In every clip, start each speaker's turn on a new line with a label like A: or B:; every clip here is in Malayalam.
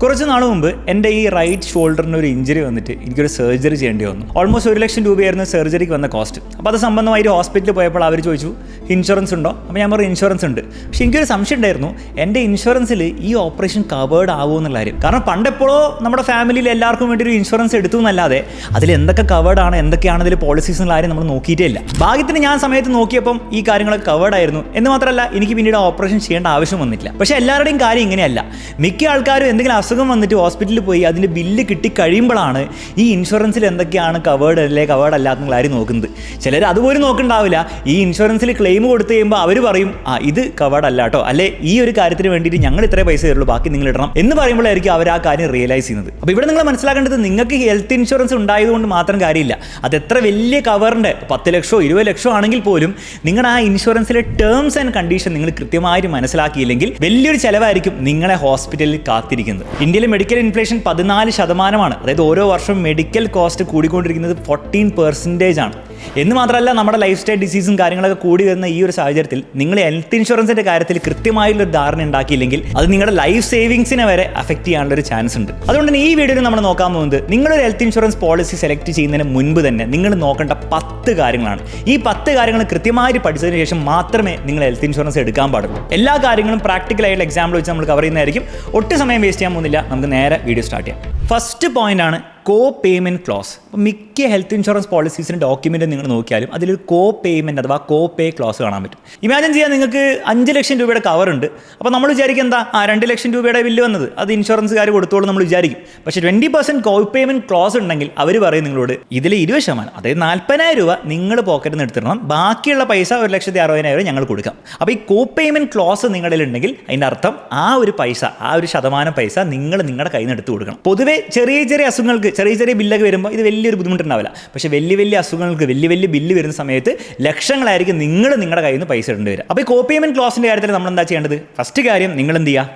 A: കുറച്ച് നാൾ മുമ്പ് എൻ്റെ ഈ റൈറ്റ് ഷോൾഡറിന് ഒരു ഇഞ്ചറി വന്നിട്ട് എനിക്കൊരു സർജറി ചെയ്യേണ്ടി വന്നു. ഓൾമോസ്റ്റ് 1 ലക്ഷം രൂപയായിരുന്നു സർജറിക്ക് വന്ന കോസ്റ്റ്. അപ്പോൾ അത് സംബന്ധമായിട്ട് ഹോസ്പിറ്റലിൽ പോയപ്പോൾ അവർ ചോദിച്ചു ഇൻഷുറൻസ് ഉണ്ടോ? അപ്പോൾ ഞാൻ പറഞ്ഞു ഇൻഷുറൻസ് ഉണ്ട്. പക്ഷേ എനിക്കൊരു സംശയം ഉണ്ടായിരുന്നു, എൻ്റെ ഇൻഷുറൻസിൽ ഈ ഓപ്പറേഷൻ കവേർഡ് ആവുമോ എന്നുള്ള കാര്യം. കാരണം പണ്ടെപ്പോഴോ നമ്മുടെ ഫാമിലിയിൽ എല്ലാവർക്കും വേണ്ടി ഒരു ഇൻഷുറൻസ് എടുത്തു എന്നല്ലാതെ അതിൽ എന്തൊക്കെ കവേർഡ് ആണ്, എന്തൊക്കെയാണ് അതിൽ പോളിസീസ് എന്നുള്ള കാര്യം നമ്മൾ നോക്കിയിട്ടേ ഇല്ല. ഭാഗ്യത്തിന് ഞാൻ സമയത്ത് നോക്കിയപ്പം ഈ കാര്യങ്ങളൊക്കെ കവേർഡ് ആയിരുന്നു. എന്ന് മാത്രമല്ല എനിക്ക് പിന്നീട് ഓപ്പറേഷൻ ചെയ്യേണ്ട ആവശ്യം വന്നിട്ടില്ല. പക്ഷേ എല്ലാവരുടെയും കാര്യം ഇങ്ങനെയല്ല. മിക്ക ആൾക്കാരും എന്തെങ്കിലും അസുഖം വന്നിട്ട് ഹോസ്പിറ്റലിൽ പോയി അതിൻ്റെ ബില്ല് കിട്ടി കഴിയുമ്പോഴാണ് ഈ ഇൻഷുറൻസിൽ എന്തൊക്കെയാണ് കവേർഡ് അല്ലേ കവേർഡ് അല്ലാത്ത കാര്യം നോക്കുന്നത്. ചിലർ അതുപോലും നോക്കണ്ടാവില്ല. ഈ ഇൻഷുറൻസിൽ ക്ലെയിം കൊടുത്തു കഴിയുമ്പോൾ അവർ പറയും ഇത് കവേർഡ് അല്ല കേട്ടോ, അല്ലെ ഈ ഒരു കാര്യത്തിന് വേണ്ടിയിട്ട് ഞങ്ങൾ ഇത്രേ പൈസ തരുള്ളൂ, ബാക്കി നിങ്ങൾ ഇടണം എന്ന് പറയുമ്പോഴായിരിക്കും അവർ ആ കാര്യം റിയലൈസ് ചെയ്യുന്നത്. അപ്പോൾ ഇവിടെ നിങ്ങൾ മനസ്സിലാക്കേണ്ടത്, നിങ്ങൾക്ക് ഹെൽത്ത് ഇൻഷുറൻസ് ഉണ്ടായതുകൊണ്ട് മാത്രം കാര്യമില്ല. അത് എത്ര വലിയ കവറിൻ്റെ 10 ലക്ഷമോ 20 ലക്ഷമോ ആണെങ്കിൽ പോലും നിങ്ങളുടെ ആ ഇൻഷുറൻസിലെ ടേംസ് ആൻഡ് കണ്ടീഷൻ നിങ്ങൾ കൃത്യമായിട്ട് മനസ്സിലാക്കിയില്ലെങ്കിൽ വലിയൊരു ചിലവായിരിക്കും നിങ്ങളെ ഹോസ്പിറ്റലിൽ കാത്തിരിക്കുന്നത്. ഇന്ത്യയിലെ മെഡിക്കൽ ഇൻഫ്ലേഷൻ 14%. അതായത് ഓരോ വർഷവും മെഡിക്കൽ കോസ്റ്റ് കൂടിക്കൊണ്ടിരിക്കുന്നത് 14% ആണ്. എന്ന് മാത്രമല്ല നമ്മുടെ ലൈഫ് സ്റ്റൈൽ ഡിസീസും കാര്യങ്ങളൊക്കെ കൂടി വരുന്ന ഈ ഒരു സാഹചര്യത്തിൽ നിങ്ങൾ ഹെൽത്ത് ഇൻഷുറൻസിന്റെ കാര്യത്തിൽ കൃത്യമായിട്ടുള്ളൊരു ധാരണ ഉണ്ടാക്കിയില്ലെങ്കിൽ അത് നിങ്ങളുടെ ലൈഫ് സേവിങ്സിനെ വരെ അഫക്റ്റ് ചെയ്യാനുള്ള ഒരു ചാൻസ് ഉണ്ട്. അതുകൊണ്ട് തന്നെ ഈ വീഡിയോയിൽ നമ്മൾ നോക്കാൻ പോകുന്നത് നിങ്ങളൊരു ഹെൽത്ത് ഇൻഷുറൻസ് പോളിസി സെലക്ട് ചെയ്യുന്നതിന് മുൻപ് തന്നെ നിങ്ങൾ നോക്കേണ്ട 10 കാര്യങ്ങളാണ്. ഈ 10 കാര്യങ്ങൾ കൃത്യമായിട്ട് പഠിച്ചതിന് ശേഷം മാത്രമേ നിങ്ങൾ ഹെൽത്ത് ഇൻഷുറൻസ് എടുക്കാൻ പാടുള്ളൂ. എല്ലാ കാര്യങ്ങളും പ്രാക്ടിക്കലായിട്ടുള്ള എക്സാമ്പിൾ വെച്ച് നമ്മൾ കവർ ചെയ്യുന്നതായിരിക്കും. ഒട്ടും സമയം വേസ്റ്റ് ചെയ്യാൻ പോകുന്നില്ല, നമുക്ക് നേരെ വീഡിയോ സ്റ്റാർട്ട് ചെയ്യാം. ഫസ്റ്റ് പോയിന്റ് ആണ് കോ പേയ്മെൻറ്റ് ക്ലോസ്. അപ്പോൾ മിക്ക ഹെൽത്ത് ഇൻഷുറൻസ് പോളിസീസിന് ഡോക്യുമെൻ്റ് നിങ്ങൾ നോക്കിയാലും അതിലൊരു കോ പേയ്മെൻറ്റ് അഥവാ കോ പേ ക്ലോസ് കാണാൻ പറ്റും. ഇമാജിൻ ചെയ്യാൻ, നിങ്ങൾക്ക് 5 ലക്ഷം രൂപയുടെ കവർ ഉണ്ട്. അപ്പോൾ നമ്മൾ വിചാരിക്കും 2 ലക്ഷം രൂപയുടെ ബില്ല് വന്നത് അത് ഇൻഷുറൻസുകാർ കൊടുത്തോളൂ നമ്മൾ വിചാരിക്കും. പക്ഷേ 20% കോ പേയ്മെൻറ്റ് ക്ലോസ് ഉണ്ടെങ്കിൽ അവർ പറയും നിങ്ങളോട് ഇതിൽ 20%, അതായത് 40,000 രൂപ നിങ്ങൾ പോക്കറ്റിൽ നിന്ന് എടുത്തിടണം, ബാക്കിയുള്ള പൈസ 1,60,000 ഞങ്ങൾ കൊടുക്കാം. അപ്പോൾ ഈ കോ പേയ്മെൻറ്റ് ക്ലോസ് നിങ്ങളിൽ ഉണ്ടെങ്കിൽ അതിൻ്റെ അർത്ഥം ആ ഒരു പൈസ, ആ ഒരു ശതമാനം പൈസ നിങ്ങൾ നിങ്ങളുടെ കയ്യിൽ നിന്ന് എടുത്ത് കൊടുക്കണം. പൊതുവേ ചെറിയ അസുഖങ്ങൾക്ക് ചെറിയ ബില്ലൊക്കെ വരുമ്പോൾ ഇത് വലിയൊരു ബുദ്ധിമുട്ടുണ്ടാവില്ല. പക്ഷേ വലിയ അസുഖങ്ങൾക്ക് വലിയ ബില്ല് വരുന്ന സമയത്ത് ലക്ഷങ്ങളായിരിക്കും നിങ്ങളുടെ കയ്യിൽ നിന്ന് പൈസ ഇടേണ്ടി വരിക. അപ്പോൾ ഈ കോ പേയ്മെൻറ്റ് ക്ലോസിൻ്റെ കാര്യത്തിൽ നമ്മൾ എന്താ ചെയ്യേണ്ടത്? ഫസ്റ്റ് കാര്യം, നിങ്ങൾ എന്ത് ചെയ്യുക?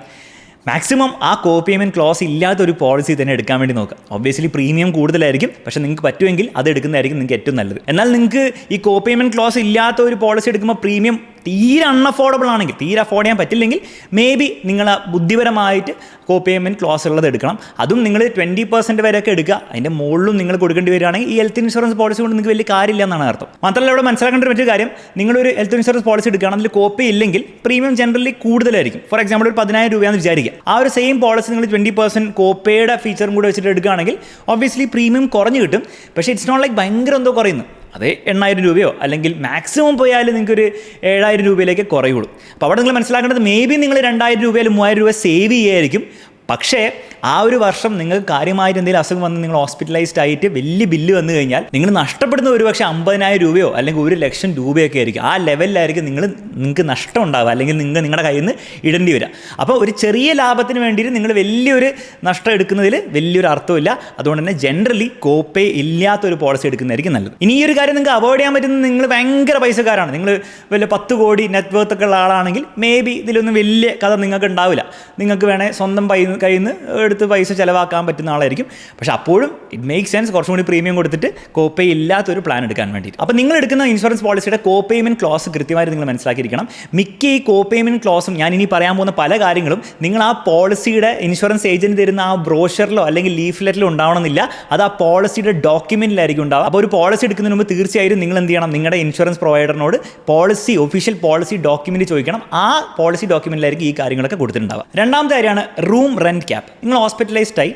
A: മാക്സിമം ആ കോ പേയ്മെൻറ്റ് ക്ലോസ് ഇല്ലാത്തൊരു പോളിസി തന്നെ എടുക്കാൻ വേണ്ടി നോക്കുക. ഒബ്വിയസ്ലി പ്രീമിയം കൂടുതലായിരിക്കും, പക്ഷേ നിങ്ങൾക്ക് പറ്റുമെങ്കിൽ അത് എടുക്കുന്നതായിരിക്കും നിങ്ങൾക്ക് ഏറ്റവും നല്ലത്. എന്നാൽ നിങ്ങൾക്ക് ഈ കോ പേയ്മെൻറ്റ് ക്ലോസ് ഇല്ലാത്ത ഒരു പോളിസി എടുക്കുമ്പോൾ പ്രീമിയം തീരെ അൺഅഫോർഡബിൾ ആണെങ്കിൽ, തീരെ അഫോർഡ് ചെയ്യാൻ പറ്റില്ലെങ്കിൽ മേ ബി നിങ്ങൾ ബുദ്ധിപരമായിട്ട് കോ പേയ്മെൻറ്റ് ക്ലോസ് ഉള്ളത് എടുക്കണം. അതും നിങ്ങൾ 20% വരെയൊക്കെ എടുക്കുക. അതിൻ്റെ മുകളിലും നിങ്ങൾ കൊടുക്കേണ്ടി വരികയാണെങ്കിൽ ഈ ഹെൽത്ത് ഇൻഷുറൻസ് പോളിസി കൊണ്ട് നിങ്ങൾക്ക് വലിയ കാര്യമില്ല എന്നാണ് അർത്ഥം. മാത്രമല്ല ഇവിടെ മനസ്സിലാക്കേണ്ട മറ്റൊരു കാര്യം, നിങ്ങളൊരു ഹെൽത്ത് ഇൻഷുറൻസ് പോളിസി എടുക്കുകയാണ്, അതിൽ കോ പേ ഇല്ലെങ്കിൽ പ്രീമിയം ജനറലി കൂടുതലായിരിക്കും. ഫോർ എക്സാമ്പിൾ ഒരു 10,000 രൂപയാണെന്ന് വിചാരിക്കുക. ആ ഒരു സെയിം പോളിസി നിങ്ങൾ 20% കോ പേയുടെ ഫീച്ചറും കൂടെ വെച്ചിട്ട് എടുക്കുകയാണെങ്കിൽ ഒബ്വിയസ്ലി പ്രീമിയം കുറഞ്ഞ് കിട്ടും. പക്ഷേ ഇറ്റ്സ് നോട്ട് ലൈക്ക് ഭയങ്കര എന്തോ കുറയുന്നു. അതേ 8,000 രൂപയോ അല്ലെങ്കിൽ മാക്സിമം പോയാൽ നിങ്ങൾക്കൊരു 7,000 രൂപയിലേക്ക് കുറയുള്ളൂ. അപ്പോൾ അവിടെ നിങ്ങൾ മനസ്സിലാക്കേണ്ടത്, മേ ബി നിങ്ങൾ 2,000 രൂപ അല്ലെങ്കിൽ 3,000 രൂപ സേവ് ചെയ്യുമായിരിക്കും. പക്ഷേ ആ ഒരു വർഷം നിങ്ങൾക്ക് കാര്യമായിട്ട് എന്തെങ്കിലും അസുഖം വന്ന് നിങ്ങൾ ഹോസ്പിറ്റലൈസ്ഡ് ആയിട്ട് വലിയ ബില്ല് വന്നു കഴിഞ്ഞാൽ നിങ്ങൾ നഷ്ടപ്പെടുന്ന ഒരുപക്ഷെ 50,000 രൂപയോ അല്ലെങ്കിൽ 1 ലക്ഷം രൂപയൊക്കെ ആയിരിക്കും. ആ ലെവലിലായിരിക്കും നിങ്ങൾക്ക് നഷ്ടം ഉണ്ടാവുക, അല്ലെങ്കിൽ നിങ്ങളുടെ കയ്യിൽ നിന്ന് ഇടേണ്ടി വരിക. അപ്പോൾ ഒരു ചെറിയ ലാഭത്തിന് വേണ്ടിയിട്ട് നിങ്ങൾ വലിയൊരു നഷ്ടം എടുക്കുന്നതിൽ വലിയൊരു അർത്ഥമില്ല. അതുകൊണ്ട് തന്നെ ജനറലി കോപ്പേ ഇല്ലാത്തൊരു പോളിസി എടുക്കുന്നതായിരിക്കും നല്ലത്. ഇനി ഈ ഒരു കാര്യം നിങ്ങൾക്ക് അവോയ്ഡ് ചെയ്യാൻ പറ്റുന്നത്, നിങ്ങൾ ഭയങ്കര പൈസക്കാരാണ്, നിങ്ങൾ വല്ല 10 കോടി നെറ്റ് വർത്ത് ഒക്കെ ഉള്ള ആളാണെങ്കിൽ മേ ബി ഇതിലൊന്നും വലിയ കഥ നിങ്ങൾക്ക് ഉണ്ടാവില്ല. നിങ്ങൾക്ക് വേണേൽ സ്വന്തം കയ്യിൽ നിന്ന് എടുത്ത് പൈസ ചിലവാക്കാൻ പറ്റുന്ന ആളായിരിക്കും. പക്ഷേ അപ്പോഴും ഇറ്റ് മേക്ക് സെൻസ് കുറച്ചും കൂടി പ്രീമിയം കൊടുത്തിട്ട് കോപ്പേ ഇല്ലാത്തൊരു പ്ലാൻ എടുക്കാൻ വേണ്ടിയിട്ട്. അപ്പോൾ നിങ്ങൾ എടുക്കുന്ന ഇൻഷുറൻസ് പോളിസിയുടെ കോ പേയ്മെൻറ്റ് ക്ലോസ് കൃത്യമായിട്ട് നിങ്ങൾ മനസ്സിലാക്കിയിരിക്കണം. മിക്ക ഈ കോ പേയ്മെൻറ്റ് ക്ലോസും ഞാൻ ഇനി പറയാൻ പോകുന്ന പല കാര്യങ്ങളും നിങ്ങൾ ആ പോളിസിയുടെ ഇൻഷുറൻസ് ഏജൻറ്റ് തരുന്ന ആ ബ്രോഷറിലോ അല്ലെങ്കിൽ ലീഫ്ലെറ്റിലോ ഉണ്ടാവണമെന്നില്ല. അത് ആ പോളിസിയുടെ ഡോക്യുമെൻറ്റിലായിരിക്കും ഉണ്ടാവുക. അപ്പോൾ ഒരു പോളിസി എടുക്കുന്നതിന് മുമ്പ് തീർച്ചയായും നിങ്ങൾ എന്ത് ചെയ്യണം? നിങ്ങളുടെ ഇൻഷുറൻസ് പ്രൊവൈഡറിനോട് ഒഫീഷ്യൽ പോളിസി ഡോക്യുമെൻറ്റ് ചോദിക്കണം. ആ പോളിസി ഡോക്യുമെൻറ്റിലായിരിക്കും ഈ കാര്യങ്ങളൊക്കെ കൊടുത്തിട്ടുണ്ടാവുക. രണ്ടാമത്തെ കാര്യമാണ് റൂം റെൻറ്റ് ക്യാപ്പ്. നിങ്ങൾ ഹോസ്പിറ്റലൈസ്ഡ് ആയി,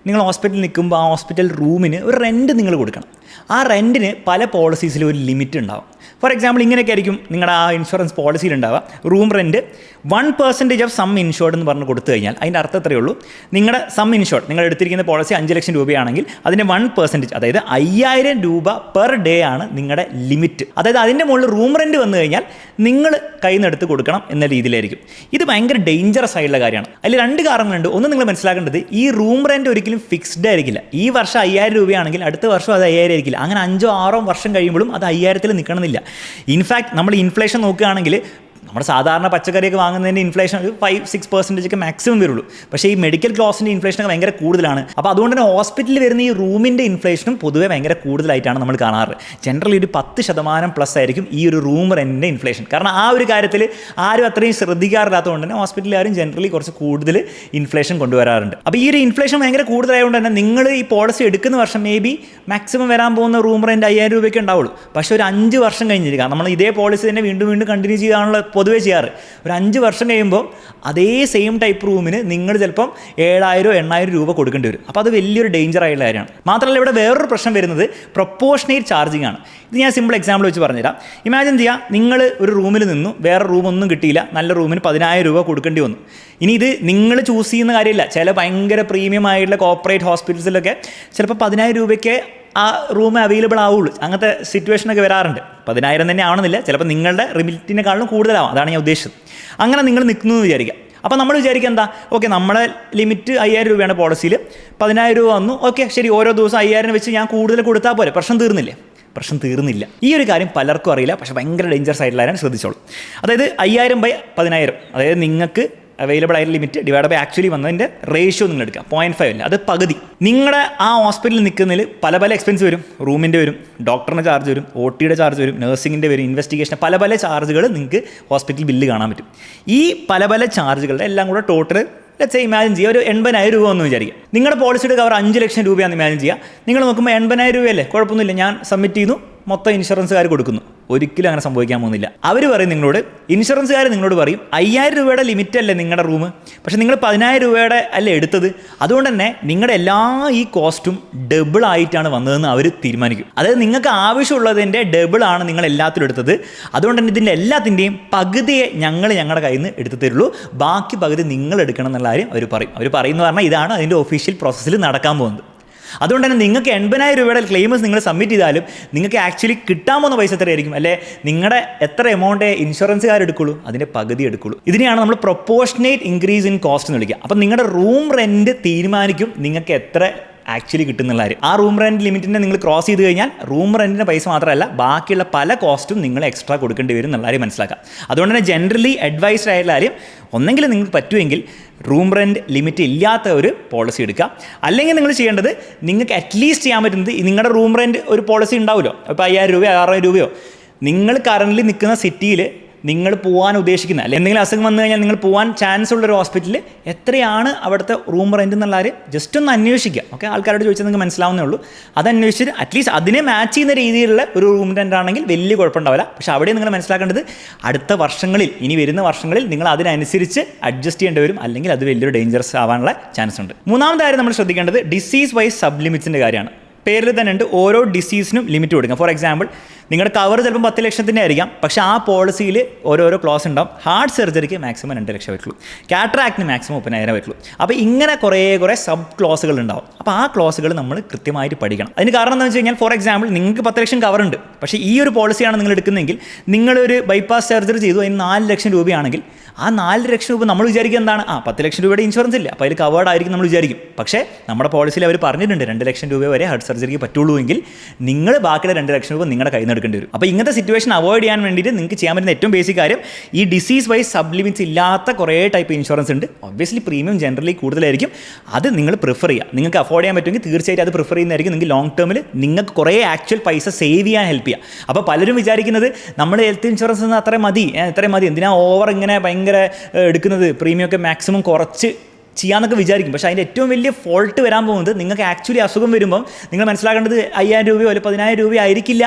A: നിങ്ങൾ ഹോസ്പിറ്റലിൽ നിൽക്കുമ്പോൾ ആ ഹോസ്പിറ്റൽ റൂമിന് ഒരു റെൻറ്റ് നിങ്ങൾ കൊടുക്കണം. ആ റെൻറ്റിന് പല പോളിസീസിലും ഒരു ലിമിറ്റ് ഉണ്ടാവും. ഫോർ എക്സാമ്പിൾ ഇങ്ങനെയൊക്കെ ആയിരിക്കും നിങ്ങളുടെ ആ ഇൻഷുറൻസ് പോളിസിയിൽ ഉണ്ടാവുക. Room rent 1% of sum insured എന്ന് പറഞ്ഞ് കൊടുത്തു കഴിഞ്ഞാൽ അതിൻ്റെ അർത്ഥം എത്രയേ ഉള്ളൂ? നിങ്ങളുടെ സം ഇൻഷുർഡ്, നിങ്ങൾ എടുത്തിരിക്കുന്ന പോളിസി 5 ലക്ഷം രൂപയാണെങ്കിൽ അതിൻ്റെ 1%, അതായത് 5,000 രൂപ പെർ ഡേ ആണ് നിങ്ങളുടെ ലിമിറ്റ്. അതായത് അതിൻ്റെ മുകളിൽ റൂം റെൻറ്റ് വന്നു കഴിഞ്ഞാൽ നിങ്ങൾ കയ്യിൽ നിന്ന് എടുത്ത് കൊടുക്കണം എന്ന രീതിയിലായിരിക്കും. ഇത് ഭയങ്കര ഡേഞ്ചറസ് ആയിട്ടുള്ള കാര്യമാണ്. അതിൽ 2 കാരണങ്ങളുണ്ട്. ഒന്ന്, നിങ്ങൾ മനസ്സിലാക്കേണ്ടത്, ഈ റൂം റെൻറ്റ് ഒരിക്കലും ഫിക്സ്ഡ് ആയിരിക്കില്ല. ഈ വർഷം 5,000 രൂപയാണെങ്കിൽ അടുത്ത വർഷം അത് 5,000 ആയിരിക്കില്ല. അങ്ങനെ 5-6 വർഷം കഴിയുമ്പോഴും അത് 5,000 നിൽക്കണമെന്നില്ല. ഇൻഫാക്ട് നമ്മൾ ഇൻഫ്ലേഷൻ നോക്കുകയാണെങ്കിൽ നമ്മുടെ സാധാരണ പച്ചക്കറിയൊക്കെ വാങ്ങുന്നതിൻ്റെ ഇൻഫ്ലേഷൻ ഒരു 5-6% ഒക്കെ മാക്സിമം വരുള്ളൂ. പക്ഷേ ഈ മെഡിക്കൽ ക്ലോസിൻ്റെ ഇൻഫ്ലേഷനൊക്കെ ഭയങ്കര കൂടുതലാണ്. അപ്പോൾ അതുകൊണ്ട് തന്നെ ഹോസ്പിറ്റലിൽ വരുന്ന ഈ റൂമിൻ്റെ ഇൻഫ്ലേഷനും പൊതുവെ ഭയങ്കര കൂടുതലായിട്ടാണ് നമ്മൾ കാണാറ്. ജനറലി ഒരു 10% ആയിരിക്കും ഈ ഒരു റൂം റെൻറ്റിൻ്റെ ഇൻഫ്ലേഷൻ. കാരണം ആ ഒരു കാര്യത്തിൽ ആരും അത്രയും ശ്രദ്ധിക്കാറില്ലാത്തതുകൊണ്ട് തന്നെ ഹോസ്പിറ്റലുകാരും ജനറലി കുറച്ച് കൂടുതൽ ഇൻഫ്ലേഷൻ കൊണ്ടുവരാറുണ്ട്. അപ്പോൾ ഈ ഒരു ഇൻഫ്ലേഷൻ ഭയങ്കര കൂടുതലായതുകൊണ്ട് തന്നെ നിങ്ങൾ ഈ പോളിസി എടുക്കുന്ന വർഷം മേ ബി മാക്സിമം വരാൻ പോകുന്ന റൂം റെൻറ്റ് 5000 രൂപയ്ക്ക് ഉണ്ടാവുള്ളൂ. പക്ഷേ ഒരു 5 വർഷം കഴിഞ്ഞിരിക്കാം, നമ്മൾ ഇതേ പോളിസി തന്നെ വീണ്ടും കണ്ടിന്യൂ ചെയ്യാനുള്ള പൊതുവേ ചെയ്യാറ്. ഒരു 5 വർഷം കഴിയുമ്പോൾ അതേ സെയിം ടൈപ്പ് റൂമിന് നിങ്ങൾ ചിലപ്പം 7000-8000 രൂപ കൊടുക്കേണ്ടി വരും. അപ്പോൾ അത് വലിയൊരു ഡേഞ്ചർ ആയിട്ടുള്ള കാര്യമാണ്. മാത്രമല്ല ഇവിടെ വേറൊരു പ്രശ്നം വരുന്നത് പ്രൊപ്പോർഷനേറ്റ് ചാർജിങ് ആണ്. ഇത് ഞാൻ സിമ്പിൾ എക്സാമ്പിൾ വെച്ച് പറഞ്ഞുതരാം. ഇമാജിൻ ചെയ്യുക, നിങ്ങൾ ഒരു റൂമിൽ നിന്നു, വേറെ റൂമൊന്നും കിട്ടിയില്ല, നല്ല റൂമിന് 10000 രൂപ കൊടുക്കേണ്ടി വന്നു. ഇനി ഇത് നിങ്ങൾ ചൂസ് ചെയ്യുന്ന കാര്യമില്ല. ചില ഭയങ്കര പ്രീമിയം ആയിട്ടുള്ള കോർപ്പറേറ്റ് ഹോസ്പിറ്റൽസിലൊക്കെ ചിലപ്പോൾ 10000 രൂപയ്ക്ക് ആ റൂം അവൈലബിൾ ആവുള്ളൂ. അങ്ങനത്തെ സിറ്റുവേഷനൊക്കെ വരാറുണ്ട്. 10000 തന്നെ ആവണമെന്നില്ല, ചിലപ്പോൾ നിങ്ങളുടെ റിമിറ്റിനെക്കാളും കൂടുതലാവും. അതാണ് ഞാൻ ഉദ്ദേശിച്ചത്. അങ്ങനെ നിങ്ങൾ നിൽക്കുന്നു എന്ന് വിചാരിക്കുക. അപ്പോൾ നമ്മൾ വിചാരിക്കുക എന്താ, ഓക്കെ നമ്മുടെ ലിമിറ്റ് 5000 രൂപയാണ് പോളിസിയിൽ, 10000 രൂപ വന്നു, ഓക്കെ ശരി, ഓരോ ദിവസം 5000 വെച്ച് ഞാൻ കൂടുതൽ കൊടുത്താൽ പോരെ, പ്രശ്നം തീർന്നില്ലേ? പ്രശ്നം തീർന്നില്ല. ഈ ഒരു കാര്യം പലർക്കും അറിയില്ല, പക്ഷേ ഭയങ്കര ഡേഞ്ചറസ് ആയിട്ടുള്ളവരാണ്, ശ്രദ്ധിച്ചോളൂ. അതായത് 5000/10000, അതായത് നിങ്ങൾക്ക് അവൈലബിൾ ആയിട്ട് ലിമിറ്റ് ഡിവൈഡ് ബൈ ആക്ച്വലി വന്നതിൻ്റെ റേഷ്യോ നിങ്ങൾ എടുക്കുക. 0.5 അല്ല, അത് പകുതി. നിങ്ങളുടെ ആ ഹോസ്പിറ്റലിൽ നിൽക്കുന്നതിൽ പല എക്സ്പെൻസ് വരും. റൂമിൻ്റെ വരും, ഡോക്ടറിൻ്റെ ചാർജ് വരും, OTയുടെ ചാർജ് വരും, നഴ്സിങ്ങിൻ്റെ വരും, ഇൻവെസ്റ്റിഗേഷൻ, പല ചാർജുകൾ നിങ്ങൾക്ക് ഹോസ്പിറ്റൽ ബില്ല് കാണാൻ പറ്റും. ഈ പല ചാർജുകളുടെ എല്ലാം കൂടെ ടോട്ടൽ ഇമാജിൻ ചെയ്യുക ഒരു 80000 രൂപ എന്ന് വിചാരിക്കുക. നിങ്ങളുടെ പോളിസിയുടെ കവർ 5 ലക്ഷം രൂപയാണെന്ന് ഇമാജിൻ ചെയ്യുക. നിങ്ങൾ നോക്കുമ്പോൾ 80000 രൂപയല്ലേ, കുഴപ്പമൊന്നുമില്ല, ഞാൻ സബ്മിറ്റ് ചെയ്യുന്നു, മൊത്തം ഇൻഷുറൻസുകാർ കൊടുക്കുന്നു. ഒരിക്കലും അങ്ങനെ സംഭവിക്കാൻ പോകുന്നില്ല. അവർ പറയും നിങ്ങളോട്, ഇൻഷുറൻസുകാർ നിങ്ങളോട് പറയും 5000 രൂപയുടെ ലിമിറ്റ് അല്ലേ നിങ്ങളുടെ റൂം, പക്ഷേ നിങ്ങൾ 10000 രൂപയുടെ അല്ലേ എടുത്തത്, അതുകൊണ്ട് തന്നെ നിങ്ങളുടെ എല്ലാ ഈ കോസ്റ്റും ഡബിൾ ആയിട്ടാണ് വന്നതെന്ന് അവർ തീരുമാനിക്കും. അതായത് നിങ്ങൾക്ക് ആവശ്യമുള്ളതിൻ്റെ ഡബിൾ ആണ് നിങ്ങൾ എല്ലാത്തിലും എടുത്തത്, അതുകൊണ്ട് തന്നെ ഇതിൻ്റെ എല്ലാത്തിൻ്റെയും പകുതിയെ ഞങ്ങളുടെ കയ്യിൽ നിന്ന് എടുത്തു തരുള്ളൂ, ബാക്കി പകുതി നിങ്ങൾ എടുക്കണം എന്നുള്ള കാര്യം അവർ പറയും. അവർ പറയുന്നത് പറഞ്ഞാൽ ഇതാണ് അതിൻ്റെ ഒഫീഷ്യൽ പ്രോസസ്സിൽ നടക്കാൻ പോകുന്നത്. അതുകൊണ്ട് തന്നെ നിങ്ങൾക്ക് 80000 രൂപയുടെ ക്ലെയിംസ് നിങ്ങൾ സബ്മിറ്റ് ചെയ്താലും നിങ്ങൾക്ക് ആക്ച്വലി കിട്ടാൻ പോകുന്ന പൈസ എത്രയായിരിക്കും, അല്ലെ നിങ്ങളുടെ എത്ര എമൗണ്ട് ഇൻഷുറൻസുകാർ എടുക്കുള്ളൂ, അതിൻ്റെ പകുതി എടുക്കുള്ളൂ. ഇതിനെയാണ് നമ്മൾ പ്രൊപ്പോർഷനേറ്റ് ഇൻക്രീസ് ഇൻ കോസ്റ്റ് എന്ന് വിളിക്കുക. അപ്പം നിങ്ങളുടെ റൂം റെൻറ്റ് തീരുമാനിക്കും നിങ്ങൾക്ക് എത്ര ആക്ച്വലി കിട്ടുന്നുള്ള കാര്യം. ആ റൂം റെൻറ്റ് ലിമിറ്റിനെ നിങ്ങൾ ക്രോസ് ചെയ്ത് കഴിഞ്ഞാൽ റൂം റെൻറ്റിൻ്റെ പൈസ മാത്രമല്ല ബാക്കിയുള്ള പല കോസ്റ്റും നിങ്ങൾ എക്സ്ട്രാ കൊടുക്കേണ്ടി വരും എന്നുള്ള കാര്യം മനസ്സിലാക്കാം. അതുകൊണ്ട് തന്നെ ജനറലി അഡ്വൈസ്ഡ് ആയിട്ടുള്ള കാര്യം, ഒന്നെങ്കിൽ നിങ്ങൾക്ക് പറ്റുമെങ്കിൽ റൂം റെൻറ്റ് ലിമിറ്റ് ഇല്ലാത്ത ഒരു പോളിസി എടുക്കുക. അല്ലെങ്കിൽ നിങ്ങൾ ചെയ്യേണ്ടത്, നിങ്ങൾക്ക് അറ്റ്ലീസ്റ്റ് ചെയ്യാൻ പറ്റുന്നത്, നിങ്ങളുടെ റൂം റെൻറ്റ് ഒരു പോളിസി ഉണ്ടാവുമല്ലോ, ഇപ്പോൾ 5000 രൂപയോ 6000 രൂപയോ, നിങ്ങൾ കറൻ്റ് നിൽക്കുന്ന സിറ്റിയിൽ നിങ്ങൾ പോകാൻ ഉദ്ദേശിക്കുന്ന, അല്ലെങ്കിൽ എന്തെങ്കിലും അസുഖം വന്നു കഴിഞ്ഞാൽ നിങ്ങൾ പോകാൻ ചാൻസ് ഉള്ളൊരു ഹോസ്പിറ്റലിൽ എത്രയാണ് അവിടുത്തെ റൂം റെൻറ്റ് എന്നുള്ള കാര്യം ജസ്റ്റ് ഒന്ന് അന്വേഷിക്കുക. ഓക്കെ, ആൾക്കാരോട് ചോദിച്ചാൽ നിങ്ങൾക്ക് മനസ്സിലാവുന്നേ ഉള്ളൂ. അത് അന്വേഷിച്ചിട്ട് അറ്റ്ലീസ്റ്റ് അതിനെ മാച്ച് ചെയ്യുന്ന രീതിയിലുള്ള ഒരു റൂം റെൻ്റ് ആണെങ്കിൽ വലിയ കുഴപ്പമുണ്ടാവില്ല. പക്ഷേ അവിടെ നിങ്ങൾ മനസ്സിലാക്കേണ്ടത്, അടുത്ത വർഷങ്ങളിൽ, ഇനി വരുന്ന വർഷങ്ങളിൽ നിങ്ങൾ അതിനനുസരിച്ച് അഡ്ജസ്റ്റ് ചെയ്യേണ്ടി വരും, അല്ലെങ്കിൽ അത് വലിയൊരു ഡേഞ്ചറസ് ആവാനുള്ള ചാൻസ് ഉണ്ട്. മൂന്നാമത്തെ കാര്യം നമ്മൾ ശ്രദ്ധിക്കേണ്ടത് ഡിസീസ് വൈസ് സബ് ലിമിറ്റ്സിൻ്റെ കാര്യമാണ്. പേരിൽ തന്നെ ഉണ്ട്, ഓരോ ഡിസീസിനും ലിമിറ്റ് കൊടുക്കാം. ഫോർ എക്സാമ്പിൾ, നിങ്ങളുടെ കവർ ചിലപ്പോൾ 10 ലക്ഷത്തിൻ്റെ ആയിരിക്കാം, പക്ഷേ ആ പോളിസിയിൽ ഓരോരോ ക്ലോസ് ഉണ്ടാവും. ഹാർട്ട് സർജറിക്ക് മാക്സിമം 2 ലക്ഷം പറ്റുള്ളൂ, കാറ്ററാക്റ്റിന് മാക്സിമം 30,000 പറ്റുള്ളൂ. അപ്പോൾ ഇങ്ങനെ കുറേ സബ് ക്ലോസുകൾ ഉണ്ടാവും. അപ്പോൾ ആ ക്ലോസുകൾ നമ്മൾ കൃത്യമായിട്ട് പഠിക്കണം. അതിന് കാരണം എന്താണെന്ന് വെച്ച് കഴിഞ്ഞാൽ, ഫോർ എക്സാമ്പിൾ നിങ്ങൾക്ക് 10 ലക്ഷം കവർ ഉണ്ട്, പക്ഷേ ഈ ഒരു പോളിസിയാണ് നിങ്ങൾ എടുക്കുന്നതെങ്കിൽ, നിങ്ങളൊരു ബൈപ്പാസ് സർജറി ചെയ്തു, അതിന് 4 ലക്ഷം രൂപയാണെങ്കിൽ ആ 4 ലക്ഷം രൂപ നമ്മൾ വിചാരിക്കുക എന്താണ്, 10 ലക്ഷം രൂപയുടെ ഇൻഷുറൻസ് ഇല്ല, അപ്പോൾ അതിൽ കവേർഡ് ആയിരിക്കും നമ്മൾ വിചാരിക്കും. പക്ഷേ നമ്മുടെ പോളിസിയിൽ അവർ പറഞ്ഞിട്ടുണ്ട് 2 ലക്ഷം രൂപ വരെ ഹാർട്ട് സർജറിക്ക് പറ്റുള്ളൂ എങ്കിൽ നിങ്ങൾ ബാക്കിയുള്ള 2 ലക്ഷം രൂപ നിങ്ങളുടെ കയ്യിൽ നിന്ന് എടുക്കേണ്ടി വരും. അപ്പോൾ ഇങ്ങനത്തെ സിറ്റുവേഷൻ അവോയ്ഡ് ചെയ്യാൻ വേണ്ടിയിട്ട് നിങ്ങൾക്ക് ചെയ്യാൻ പറ്റുന്ന ഏറ്റവും ബേസിക് കാര്യം, ഈ ഡിസീസ് വൈസ് സബ് ലിമിറ്റ്സ് ഇല്ലാത്ത കുറേ ടൈപ്പ് ഇൻഷുറൻസ് ഉണ്ട്. ഒബ്വിയസ്ലി പ്രീമിയം ജനറലി കൂടുതലായിരിക്കും, അത് നിങ്ങൾ പ്രിഫർ ചെയ്യുക. നിങ്ങൾക്ക് അഫോർഡ് ചെയ്യാൻ പറ്റുമെങ്കിൽ തീർച്ചയായിട്ടും അത് പ്രിഫർ ചെയ്യുന്നതായിരിക്കും നിങ്ങൾക്ക് ലോങ് ടേമിൽ നിങ്ങൾക്ക് കുറേ ആക്ച്വൽ പൈസ സേവ് ചെയ്യാൻ ഹെൽപ്പ് ചെയ്യുക. അപ്പോൾ പലരും വിചാരിക്കുന്നത് നമ്മൾ ഹെൽത്ത് ഇൻഷുറൻസ് അത്രയും മതി, എന്തിനാ ഓവർ ഇങ്ങനെ ഭയങ്കര എടുക്കുന്നത്, പ്രീമിയം ഒക്കെ മാക്സിമം കുറച്ച് ചെയ്യാമെന്നൊക്കെ വിചാരിക്കും. പക്ഷേ അതിൻ്റെ ഏറ്റവും വലിയ ഫോൾട്ട് വരാൻ പോകുന്നത്, നിങ്ങൾക്ക് ആക്ച്വലി അസുഖം വരുമ്പം നിങ്ങൾ മനസ്സിലാക്കേണ്ടത് 5000 രൂപയോ അല്ലെങ്കിൽ 10000 രൂപയോ ആയിരിക്കില്ല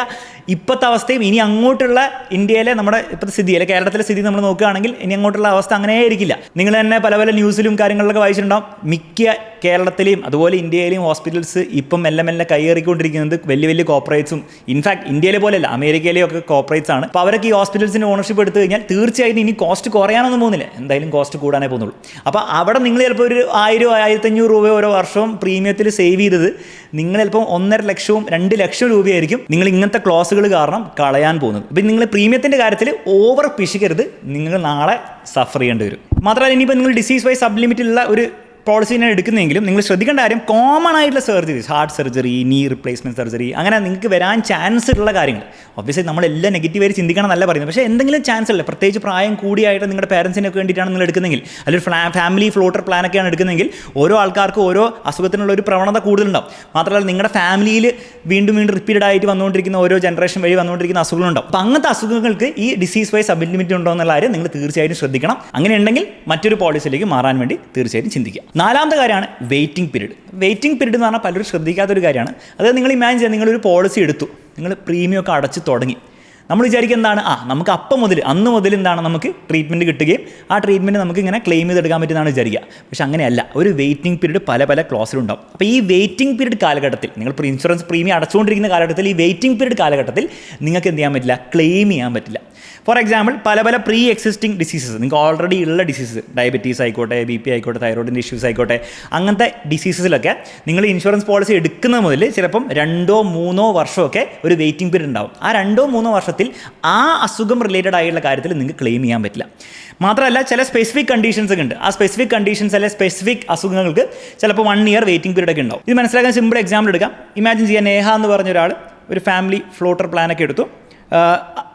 A: ഇപ്പോഴത്തെ അവസ്ഥയും. ഇനി അങ്ങോട്ടുള്ള ഇന്ത്യയിലെ നമ്മുടെ ഇപ്പോഴത്തെ സ്ഥിതി, അല്ലെങ്കിൽ കേരളത്തിലെ സ്ഥിതി നമ്മൾ നോക്കുകയാണെങ്കിൽ ഇനി അങ്ങോട്ടുള്ള അവസ്ഥ അങ്ങനെ ആയിരിക്കില്ല. നിങ്ങൾ തന്നെ പല ന്യൂസിലും കാര്യങ്ങളിലൊക്കെ വായിച്ചിട്ടുണ്ടാവും, മിക്ക കേരളത്തിലെയും അതുപോലെ ഇന്ത്യയിലെയും ഹോസ്പിറ്റൽസ് ഇപ്പം മെല്ലെ കൈയേറിക്കൊണ്ടിരിക്കുന്നത് വലിയ കോർപ്പറേറ്റ്സും, ഇൻഫാക്ട് ഇന്ത്യയിലെ പോലെയല്ല അമേരിക്കയിലെയും ഒക്കെ കോർപ്പറേറ്റ്സ് ആണ്. അപ്പോൾ അവരൊക്കെ ഈ ഹോസ്പിറ്റൽസിൻ്റെ ഓണർഷിപ്പ് എടുത്തു കഴിഞ്ഞാൽ തീർച്ചയായിട്ടും ഇനി കോസ്റ്റ് കുറയാനൊന്നും പോകുന്നില്ല, എന്തായാലും കോസ്റ്റ് കൂടാനേ പോകുന്നുള്ളൂ. അപ്പോൾ അവിടെ നിങ്ങൾ ചിലപ്പോൾ ഒരു 1000-1500 രൂപ ഓരോ വർഷവും പ്രീമിയത്തിൽ സേവ് ചെയ്തത് നിങ്ങൾ ചിലപ്പോൾ 1.5 ലക്ഷവും 2 ലക്ഷം രൂപയായിരിക്കും നിങ്ങൾ ഇങ്ങനത്തെ ക്ലോസുകൾ കാരണം കളയാൻ പോകുന്നത്. അപ്പം നിങ്ങൾ പ്രീമിയത്തിൻ്റെ കാര്യത്തിൽ ഓവർ പിശിക്കരുത്, നിങ്ങൾ നാളെ സഫർ ചെയ്യേണ്ടി വരും. മാത്രമല്ല ഇനിയിപ്പോൾ നിങ്ങൾ ഡിസീസ് വൈസ് സബ് ലിമിറ്റുള്ള ഒരു പോളിസിനെ എടുക്കുന്നതെങ്കിലും നിങ്ങൾ ശ്രദ്ധിക്കേണ്ട കാര്യം കോമൺ ആയിട്ടുള്ള സർജറീസ്, ഹാർട്ട് സർജറി, നീ റിപ്ലേസ്മെൻറ്റ് സർജറി, അങ്ങനെ നിങ്ങൾക്ക് വരാൻ ചാൻസ് ഉള്ള കാര്യങ്ങൾ. ഒബ്വിയസ്ലി നമ്മളെല്ലാം നെഗറ്റീവായി ചിന്തിക്കണം എന്നല്ല പറയുന്നത്, പക്ഷേ എന്തെങ്കിലും ചാൻസ് ഉള്ള, പ്രത്യേകിച്ച് പ്രായം കൂടിയായിട്ട് നിങ്ങളുടെ പേരൻസിനൊക്കെ വേണ്ടിയിട്ടാണ് നിങ്ങൾ എടുക്കുന്നതെങ്കിൽ, അല്ലെങ്കിൽ ഫാമിലി ഫ്ലോട്ടർ പ്ലാനൊക്കെയാണ് എടുക്കുന്നതെങ്കിൽ ഓരോ ആൾക്കാർക്കും ഓരോ അസുഖത്തിനുള്ള ഒരു പ്രവണത കൂടുതലുണ്ടാവും. മാത്രമല്ല നിങ്ങളുടെ ഫാമിലിയിൽ വീണ്ടും റിപ്പീറ്റഡ് ആയിട്ട് വന്നുകൊണ്ടിരിക്കുന്ന ഓരോ ജനറേഷൻ വഴി വന്നുകൊണ്ടിരിക്കുന്ന അസുഖങ്ങളുണ്ടാവും. അപ്പോൾ അങ്ങനത്തെ അസുഖങ്ങൾക്ക് ഈ ഡിസീസ് വൈസ് സബ്ലിമിറ്റ് ഉണ്ടോ എന്നുള്ള കാര്യം നിങ്ങൾ തീർച്ചയായിട്ടും ശ്രദ്ധിക്കണം. അങ്ങനെ ഉണ്ടെങ്കിൽ മറ്റൊരു പോളിസിയിലേക്ക് മാറാൻ വേണ്ടി തീർച്ചയായിട്ടും ചിന്തിക്കുക. നാലാമത്തെ കാര്യമാണ് വെയിറ്റിംഗ് പീരീഡ്. വെയിറ്റിംഗ് പീരീഡ് എന്ന് പറഞ്ഞാൽ പലരും ശ്രദ്ധിക്കാത്തൊരു കാര്യമാണ്. അതായത് നിങ്ങൾ ഇമാജിൻ ചെയ്യുക, നിങ്ങളൊരു പോളിസി എടുത്തു, നിങ്ങൾ പ്രീമിയം ഒക്കെ അടച്ച് തുടങ്ങി. നമ്മൾ വിചാരിക്കുക എന്താണ്, നമുക്ക് അന്ന് മുതൽ എന്താണ് നമുക്ക് ട്രീറ്റ്മെൻറ്റ് കിട്ടുകയും ആ ട്രീറ്റ്മെൻറ്റ് നമുക്ക് ഇങ്ങനെ ക്ലെയിം ചെയ്തെടുക്കാൻ പറ്റുന്നതാണ് വിചാരിക്കുക. പക്ഷേ അങ്ങനെയല്ല, ഒരു വെയിറ്റിംഗ് പീരീഡ് പല ക്ലോസിലുണ്ടാവും. അപ്പോൾ ഈ വെയിറ്റിംഗ് പീരീഡ് കാലഘട്ടത്തിൽ, നിങ്ങൾ ഇൻഷുറൻസ് പ്രീമിയം അടച്ചുകൊണ്ടിരിക്കുന്ന കാലഘട്ടത്തിൽ, ഈ വെയിറ്റിംഗ് പീരീഡ് കാലഘട്ടത്തിൽ നിങ്ങൾക്ക് എന്ത് ചെയ്യാൻ പറ്റില്ല, ക്ലെയിം ചെയ്യാൻ പറ്റില്ല. ഫോർ എക്സാമ്പിൾ, പല പ്രീ എക്സിസ്റ്റിംഗ് ഡിസീസസ്, നിങ്ങൾക്ക് ഓൾറെഡി ഉള്ള ഡിസീസസ്, ഡയബറ്റീസ് ആയിക്കോട്ടെ, BP ആയിക്കോട്ടെ, തൈറോയിഡിൻ്റെ ഇഷ്യൂസ് ആയിക്കോട്ടെ, അങ്ങനത്തെ ഡിസീസസിലൊക്കെ നിങ്ങൾ ഇൻഷുറൻസ് പോളിസി എടുക്കുന്ന മുതൽ ചിലപ്പം 2-3 വർഷമൊക്കെ ഒരു വെയിറ്റിംഗ് പീരീഡ് ഉണ്ടാവും. ആ 2-3 വർഷത്തിൽ ആ അസുഖം റിലേറ്റഡ് ആയിട്ടുള്ള കാര്യത്തിൽ നിങ്ങൾക്ക് ക്ലെയിം ചെയ്യാൻ പറ്റില്ല. മാത്രമല്ല ചില സ്പെസിഫിക് കണ്ടീഷൻസ് ഒക്കെ ഉണ്ട്. ആ സ്പെസിഫിക് കണ്ടീഷൻസ് അല്ലെങ്കിൽ സ്പെസിഫിക് അസുഖങ്ങൾക്ക് ചിലപ്പോൾ 1 ഇയർ വെയിറ്റിംഗ് പീരീഡ് ഒക്കെ ഉണ്ടാവും. ഇത് മനസ്സിലാക്കാൻ സിമ്പിൾ എക്സാമ്പിൾ എടുക്കാം. ഇമാജിൻ ചെയ്യാൻ, നേഹ എന്ന് പറഞ്ഞ ഒരാൾ ഒരു ഫാമിലി ഫ്ലോട്ടർ പ്ലാനൊക്കെ എടുത്തു.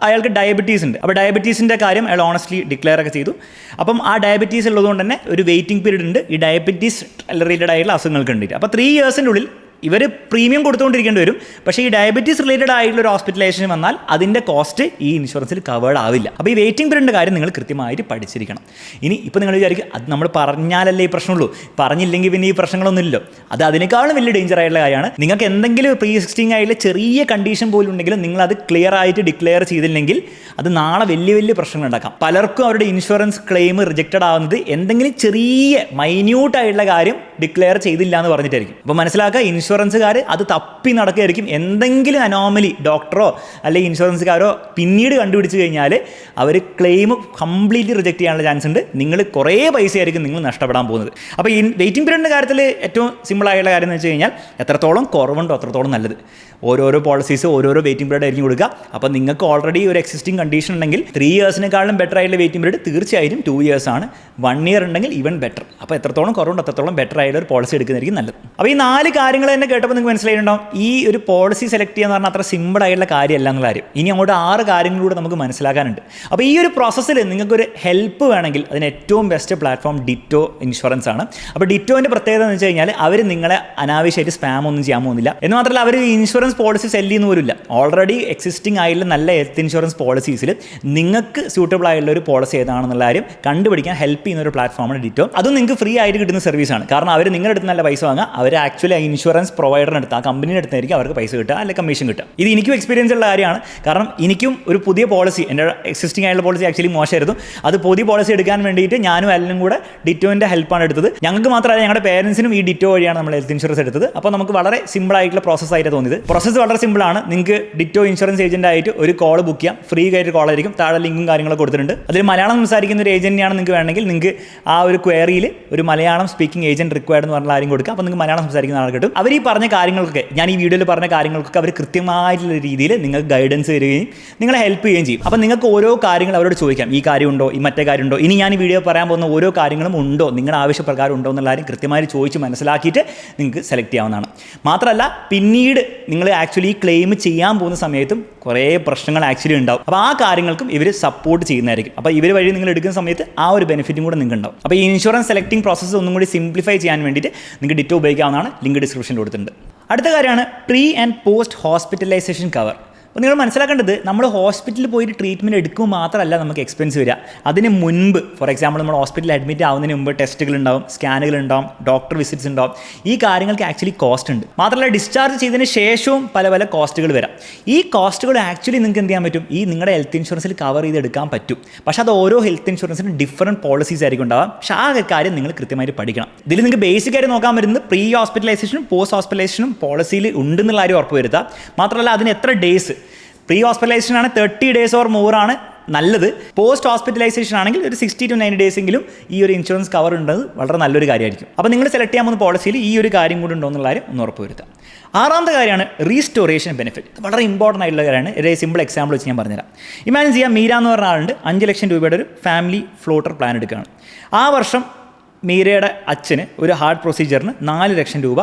A: അയാൾക്ക് ഡയബറ്റീസ് ഉണ്ട്. അപ്പോൾ ഡയബറ്റീസിൻ്റെ കാര്യം അയാൾ ഓണസ്റ്റ്ലി ഡിക്ലെയർ ഒക്കെ ചെയ്തു. അപ്പം ആ ഡയബറ്റീസ് ഉള്ളതുകൊണ്ട് തന്നെ ഒരു വെയിറ്റിംഗ് പീരീഡ് ഉണ്ട് ഈ ഡയബറ്റീസ് റിലേറ്റഡ് ആയിട്ടുള്ള അസുഖങ്ങൾക്ക് വേണ്ടിയിട്ട്. അപ്പോൾ 3 ഇയേഴ്സിൻ്റെ ഉള്ളിൽ ഇവർ പ്രീമിയം കൊടുത്തുകൊണ്ടിരിക്കേണ്ടി വരും. പക്ഷേ ഈ ഡയബറ്റീസ് റിലേറ്റഡ് ആയിട്ടുള്ള ഒരു ഹോസ്പിറ്റലൈസേഷൻ വന്നാൽ അതിൻ്റെ കോസ്റ്റ് ഈ ഇൻഷുറൻസിൽ കവേർഡ് ആവില്ല. അപ്പോൾ ഈ വെയിറ്റിംഗ് പീരീഡിൻ്റെ കാര്യം നിങ്ങൾ കൃത്യമായിട്ട് പഠിച്ചിരിക്കണം. ഇപ്പോൾ നിങ്ങൾ വിചാരിക്കും അത് നമ്മൾ പറഞ്ഞാലല്ലേ ഈ പ്രശ്നമുള്ളൂ, പറഞ്ഞില്ലെങ്കിൽ പിന്നെ ഈ പ്രശ്നങ്ങളൊന്നും ഇല്ലല്ലോ. അത് അതിനേക്കാളും വലിയ ഡേഞ്ചർ ആയിട്ടുള്ള കാര്യമാണ്. നിങ്ങൾക്ക് എന്തെങ്കിലും പ്രീ എക്സിസ്റ്റിംഗ് ആയിട്ടുള്ള ചെറിയ കണ്ടീഷൻ പോലും ഉണ്ടെങ്കിലും നിങ്ങൾ അത് ക്ലിയർ ആയിട്ട് ഡിക്ലെയർ ചെയ്തില്ലെങ്കിൽ അത് നാളെ വലിയ പ്രശ്നങ്ങൾ ഉണ്ടാക്കാം. പലർക്കും അവരുടെ ഇൻഷുറൻസ് ക്ലെയിം റിജക്റ്റഡ് ആവുന്നത് എന്തെങ്കിലും ചെറിയ മൈന്യൂട്ടായിട്ടുള്ള കാര്യം ഡിക്ലെയർ ചെയ്തില്ല എന്ന് പറഞ്ഞിട്ടായിരിക്കും. അപ്പോൾ മനസ്സിലാക്കുക, ഇൻഷുറൻസുകാർ അത് തപ്പി നടക്കുകയായിരിക്കും. എന്തെങ്കിലും അനോമലി ഡോക്ടറോ അല്ലെങ്കിൽ ഇൻഷുറൻസുകാരോ പിന്നീട് കണ്ടുപിടിച്ച് കഴിഞ്ഞാൽ അവർ ക്ലെയിം കംപ്ലീറ്റ്ലി റിജക്റ്റ് ചെയ്യാനുള്ള ചാൻസ് ഉണ്ട്. നിങ്ങൾ കുറേ പൈസയായിരിക്കും നിങ്ങൾ നഷ്ടപ്പെടാൻ പോകുന്നത്. അപ്പോൾ ഈ വെയിറ്റിംഗ് പീരീഡിൻ്റെ കാര്യത്തിൽ ഏറ്റവും സിമ്പിളായിട്ടുള്ള കാര്യം എന്ന് വെച്ച് കഴിഞ്ഞാൽ എത്രത്തോളം കുറവുണ്ടോ അത്രത്തോളം നല്ലത്. ഓരോരോ പോളിസീസ് ഓരോരോ വെയിറ്റിംഗ് പീരീഡ് ആയിരിക്കും കൊടുക്കുക. അപ്പോൾ നിങ്ങൾക്ക് ഓൾറെഡി ഒരു എക്സിസ്റ്റിംഗ് കണ്ടീഷൻ ഉണ്ടെങ്കിൽ 3 ഇയേഴ്സിനെക്കാളും ബെറ്റർ ആയിട്ടുള്ള വെയിറ്റിംഗ് പീരീഡ് തീർച്ചയായും 2 ഇയേഴ്സ് ആണ്. 1 ഇയർ ഉണ്ടെങ്കിൽ ഈവൻ ബെറ്റർ. അപ്പോൾ എത്രത്തോളം കുറവുണ്ട് അത്രത്തോളം ബെറ്റർ ആയിട്ടുള്ള ഒരു പോളിസി എടുക്കുന്നതായിരിക്കും നല്ലത്. അപ്പോൾ ഈ 4 കാര്യങ്ങൾ തന്നെ കേട്ടപ്പോൾ നിങ്ങൾക്ക് മനസ്സിലായിട്ടുണ്ടാവും ഈ ഒരു പോളിസി സെലക്ട് ചെയ്യുക എന്ന് പറഞ്ഞാൽ അത്ര സിമ്പിൾ ആയിട്ടുള്ള കാര്യമല്ല എന്നുള്ള കാര്യം. ഇനി അങ്ങോട്ട് 6 കാര്യങ്ങളിലൂടെ നമുക്ക് മനസ്സിലാക്കാനുണ്ട്. അപ്പോൾ ഈ ഒരു പ്രോസസ്സിൽ നിങ്ങൾക്കൊരു ഹെൽപ്പ് വേണമെങ്കിൽ അതിന് ഏറ്റവും ബെസ്റ്റ് പ്ലാറ്റ്ഫോം ഡിറ്റോ ഇൻഷുറൻസ് ആണ്. അപ്പോൾ ഡിറ്റോൻ്റെ പ്രത്യേകത എന്ന് വെച്ച് കഴിഞ്ഞാൽ അവർ നിങ്ങളെ അനാവശ്യമായിട്ട് സ്പാം ഒന്നും ചെയ്യാൻ പോകുന്നില്ല. എന്ന് മാത്രമല്ല അവർ ഇൻഷുറൻസ് പോളിസി സെല്ല് ചെയ്യുന്ന പോലുമില്ല. ഓൾറെഡി എക്സിസ്റ്റിംഗ് ആയിട്ടുള്ള നല്ല ഹെൽത്ത് ഇൻഷുറൻസ് പോളിസീസിൽ നിങ്ങൾക്ക് സ്യൂട്ടബിൾ ആയിട്ടുള്ള ഒരു പോളിസി ഏതാണെന്നുള്ള കാര്യം കണ്ടുപിടിക്കാൻ ഹെൽപ്പ് ചെയ്യുന്ന ഒരു പ്ലാറ്റ്ഫോമാണ് ഡിറ്റോ. അതും നിങ്ങൾക്ക് ഫ്രീ ആയിട്ട് കിട്ടുന്ന സർവീസാണ്. കാരണം അവർ നിങ്ങളുടെ അടുത്ത് നല്ല പൈസ വാങ്ങുക, അവർ ആക്ച്വലി ആ ഇൻഷുറൻസ് പ്രൊവൈഡറിന് അടുത്ത് ആ കമ്പനിയുടെ അടുത്തായിരിക്കും അവർക്ക് പൈസ കിട്ടുക, അല്ലെങ്കിൽ കമ്മീഷൻ കിട്ടുക. ഇത് എനിക്കും എക്സ്പീരിയൻസ് ഉള്ള കാര്യമാണ്. കാരണം എനിക്കും ഒരു പുതിയ പോളിസി, എൻ്റെ എക്സിസ്റ്റിംഗ് ആയിട്ടുള്ള പോളിസി ആക്ച്വലി മോശമായിരുന്നു. അത് പുതിയ പോളിസി എടുക്കാൻ വേണ്ടിയിട്ട് ഞാനും അല്ലും കൂടെ ഡിറ്റോൻ്റെ ഹെൽപ്പാണ് എടുത്തത്. ഞങ്ങൾക്ക് മാത്രമല്ല ഞങ്ങളുടെ പേരൻസിനും ഈ ഡിറ്റോ വഴിയാണ് നമ്മൾ ഹെൽത്ത് ഇൻഷുറൻസ് എടുത്തത്. അപ്പോൾ നമുക്ക് വളരെ സിമ്പിൾ ആയിട്ടുള്ള പ്രോസസ്സായിട്ട് തോന്നിയത്. പ്രോസസ്സ് വളരെ സിമ്പിളാണ്. നിങ്ങൾക്ക് ഡിറ്റോ ഇൻഷുറൻസ് ഏജന്റ് ആയിട്ട് ഒരു കോൾ ബുക്ക് ചെയ്യാം. ഫ്രീ ആയിട്ട് കോൾ ആയിരിക്കും. താഴെ ലിങ്കും കാര്യങ്ങളൊക്കെ കൊടുത്തിട്ടുണ്ട്. അതിൽ മലയാളം സംസാരിക്കുന്ന ഒരു ഏജന്റിനെയാണ് നിങ്ങൾക്ക് വേണമെങ്കിൽ നിങ്ങൾക്ക് ആ ഒരു ക്വയറിയിൽ ഒരു മലയാളം സ്പീക്കിംഗ് ഏജന്റ് റിക്വയർഡ് എന്ന് പറഞ്ഞാൽ ആരും കൊടുക്കുക. അപ്പോൾ നിങ്ങൾക്ക് മലയാളം സംസാരിക്കുന്ന ആൾ കിട്ടും. അവർ ഈ പറഞ്ഞ കാര്യങ്ങൾക്കൊക്കെ, ഞാൻ ഈ വീഡിയോയിൽ പറഞ്ഞ കാര്യങ്ങൾക്കൊക്കെ അവർ കൃത്യമായിട്ടുള്ള രീതിയിൽ നിങ്ങൾക്ക് ഗൈഡൻസ് തരികയും നിങ്ങളെ ഹെൽപ്പ് ചെയ്യുകയും ചെയ്യും. അപ്പോൾ നിങ്ങൾക്ക് ഓരോ കാര്യങ്ങൾ അവരോട് ചോദിക്കാം. ഈ കാര്യമുണ്ടോ, ഈ മറ്റേ കാര്യമുണ്ടോ, ഇനി ഞാൻ ഈ വീഡിയോ പറയാൻ പോകുന്ന ഓരോ കാര്യങ്ങളും ഉണ്ടോ, നിങ്ങളുടെ ആവശ്യപ്രകാരം ഉണ്ടോ എന്നുള്ള കാര്യം കൃത്യമായി ചോദിച്ച് മനസ്സിലാക്കിയിട്ട് നിങ്ങൾക്ക് സെലക്ട് ചെയ്യാവുന്നതാണ്. മാത്രമല്ല പിന്നീട് നിങ്ങൾ ആക്ച്വലി ക്ലെയിം ചെയ്യാൻ പോകുന്ന സമയത്തും കുറേ പ്രശ്നങ്ങൾ ആക്ച്വലി ഉണ്ടാവും. അപ്പോൾ ആ കാര്യങ്ങൾക്കും ഇവർ സപ്പോർട്ട് ചെയ്യുന്നതായിരിക്കും. അപ്പോൾ ഇവർ വഴി നിങ്ങൾ എടുക്കുന്ന സമയത്ത് ആ ഒരു ബെനിഫിറ്റും കൂടെ നിങ്ങൾക്ക് ഉണ്ടാവും. അപ്പോൾ ഈ ഇൻഷുറൻസ് സെലക്ടിംഗ് പ്രോസസ്സ് ഒന്നും കൂടി സിംപ്ലിഫൈ ചെയ്യാൻ വേണ്ടിയിട്ട് നിങ്ങൾക്ക് ഡിറ്റോ ഉപയോഗിക്കാവുന്നതാണ്. ലിങ്ക് ഡിസ്ക്രിപ്ഷനിൽ കൊടുത്തിട്ടുണ്ട്. അടുത്ത കാര്യമാണ് pre and post hospitalisation cover. അപ്പോൾ നിങ്ങൾ മനസ്സിലാക്കേണ്ടത്, നമ്മൾ ഹോസ്പിറ്റലിൽ പോയിട്ട് ട്രീറ്റ്മെൻറ്റ് എടുക്കുമ്പോൾ മാത്രമല്ല നമുക്ക് എക്സ്പെൻസ് വരിക. അതിന് മുൻപ്, ഫോർ എക്സാമ്പിൾ നമ്മൾ ഹോസ്പിറ്റലിൽ അഡ്മിറ്റ് ആവുന്നതിന് മുമ്പ് ടെസ്റ്റുകൾ ഉണ്ടാവും, സ്കാനുകൾ ഉണ്ടാവും, ഡോക്ടർ വിസിറ്റ്സ് ഉണ്ടാവും. ഈ കാര്യങ്ങൾക്ക് ആക്ച്വലി കോസ്റ്റ് ഉണ്ട്. മാത്രമല്ല ഡിസ്ചാർജ് ചെയ്തതിന് ശേഷവും പല കോസ്റ്റുകൾ വരാം. ഈ കോസ്റ്റുകൾ ആക്ച്വലി നിങ്ങൾക്ക് എന്ത് ചെയ്യാൻ പറ്റും, ഈ നിങ്ങളുടെ ഹെൽത്ത് ഇൻഷുറൻസിൽ കവർ ചെയ്തെടുക്കാൻ പറ്റും. പക്ഷേ അത് ഓരോ ഹെൽത്ത് ഇൻഷുറൻസിനും ഡിഫറൻറ്റ് പോളിസീസ് ആയിരിക്കും ഉണ്ടാവാം. പക്ഷേ ആ കാര്യം നിങ്ങൾ കൃത്യമായിട്ട് പഠിക്കണം. ഇതിൽ നിങ്ങൾക്ക് ബേസിക് ആയിട്ട് നോക്കാൻ വരുന്നത് പ്രീ ഹോസ്പിറ്റലൈസേഷനും പോസ്റ്റ് ഹോസ്പിറ്റലൈസേഷനും പോളിസിയിൽ ഉണ്ടെന്നുള്ള കാര്യം ഉറപ്പ് വരുത്തുക. മാത്രമല്ല അതിന് എത്ര ഡേയ്സ്, പ്രീ ഹോസ്പിറ്റലൈസേഷൻ ആണ് 30 days ഓർ മോറാണ് നല്ലത്. പോസ്റ്റ് ഹോസ്പിറ്റലൈസേഷൻ ആണെങ്കിൽ ഒരു 60 to 90 days എങ്കിലും ഈ ഒരു ഇൻഷുറൻസ് കവർ ഉള്ളത് വളരെ നല്ലൊരു കാര്യമായിരിക്കും. അപ്പോൾ നിങ്ങൾ സെലക്ട് ചെയ്യാൻ പോകുന്ന പോളിസിയിൽ ഈ ഒരു കാര്യം കൂടി ഉണ്ടോ എന്നുള്ള കാര്യം ഒന്ന് ഉറപ്പ് വരുത്താം. 6ാമത്തെ കാര്യമാണ് റീസ്റ്റോറേഷൻ ബെനിഫിറ്റ്. വളരെ ഇമ്പോർട്ടൻ്റ് ആയിട്ടുള്ള കാര്യമാണ്. ഒരു സിമ്പിൾ എക്സാമ്പിൾ വെച്ച് ഞാൻ പറഞ്ഞുതരാം. ഇമാജിൻ ചെയ്യാം, മീര എന്ന് പറഞ്ഞ ആളുണ്ട് 5 ലക്ഷം രൂപയുടെ ഒരു ഫാമിലി ഫ്ലോട്ടർ പ്ലാൻ എടുക്കുകയാണ്. ആ വർഷം മീരയുടെ അച്ഛന് ഒരു ഹാർട്ട് പ്രൊസീജിയറിന് 4 ലക്ഷം രൂപ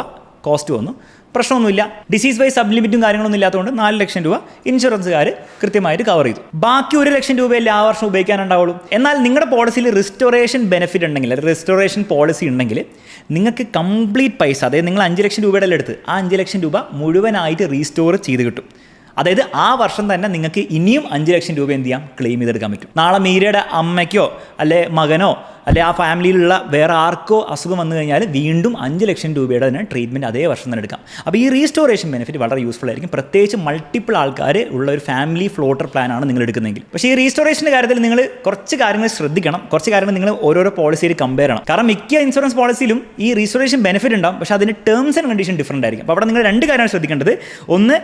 A: കോസ്റ്റ് വന്നു. പ്രശ്നമൊന്നുമില്ല. ഡിസീസ് വൈസ് സബ് ലിമിറ്റും കാര്യങ്ങളൊന്നും ഇല്ലാത്തതുകൊണ്ട് 4 ലക്ഷം രൂപ ഇൻഷുറൻസുകാർ കൃത്യമായിട്ട് കവർ ചെയ്തു. ബാക്കി 1 ലക്ഷം രൂപയല്ലേ ആ വർഷം ഉപയോഗിക്കാനുണ്ടാവുള്ളൂ. എന്നാൽ നിങ്ങളുടെ പോളിസിയിൽ റിസ്റ്റോറേഷൻ ബെനിഫിറ്റ് ഉണ്ടെങ്കിൽ, റിസ്റ്റോറേഷൻ പോളിസി ഉണ്ടെങ്കിൽ നിങ്ങൾക്ക് കംപ്ലീറ്റ് പൈസ, അതായത് നിങ്ങൾ 5 ലക്ഷം രൂപയുടെ എടുത്ത് ആ 5 ലക്ഷം രൂപ മുഴുവനായിട്ട് റീസ്റ്റോർ ചെയ്ത് കിട്ടും. അതായത് ആ വർഷം തന്നെ നിങ്ങൾക്ക് ഇനിയും 5 ലക്ഷം രൂപ എന്ത് ചെയ്യാം, ക്ലെയിം ചെയ്തെടുക്കാൻ പറ്റും. നാളെ മീരയുടെ അമ്മയ്ക്കോ അല്ലെ മകനോ അല്ലെ ആ ഫാമിലിയിലുള്ള വേറെ ആർക്കോ അസുഖം വന്നു കഴിഞ്ഞാൽ വീണ്ടും 5 ലക്ഷം രൂപയുടെ തന്നെ ട്രീറ്റ്മെൻറ്റ് അതേ വർഷം തന്നെ എടുക്കാം. അപ്പോൾ ഈ റീസ്റ്റോറേഷൻ ബെനിഫിറ്റ് വളരെ യൂസ്ഫുൾ ആയിരിക്കും, പ്രത്യേകിച്ച് മൾട്ടിപ്പിൾ ആൾക്കാർ ഉള്ള ഒരു ഫാമിലി ഫ്ലോട്ടർ പ്ലാനാണ് നിങ്ങൾ എടുക്കുന്നതെങ്കിൽ. പക്ഷേ ഈ റീസ്റ്റോറേഷൻ്റെ കാര്യത്തിൽ നിങ്ങൾ കുറച്ച് കാര്യങ്ങൾ ശ്രദ്ധിക്കണം, കുറച്ച് കാര്യങ്ങൾ നിങ്ങൾ ഓരോരോ പോളിസിയിൽ കമ്പയർ ചെയ്യണം. കാരണം മിക്ക ഇൻഷുറൻസ് പോളിസിയിലും ഈ റീസ്റ്റോറേഷൻ ബെനിഫിറ്റ് ഉണ്ടാവും, പക്ഷേ അതിന് ടേംസ് ആൻഡ് കണ്ടീഷൻ ഡിഫറൻ്റ് ആയിരിക്കും. അപ്പോൾ അവിടെ നിങ്ങൾ 2 കാര്യമാണ് ശ്രദ്ധിക്കേണ്ടത്. ഒന്ന്,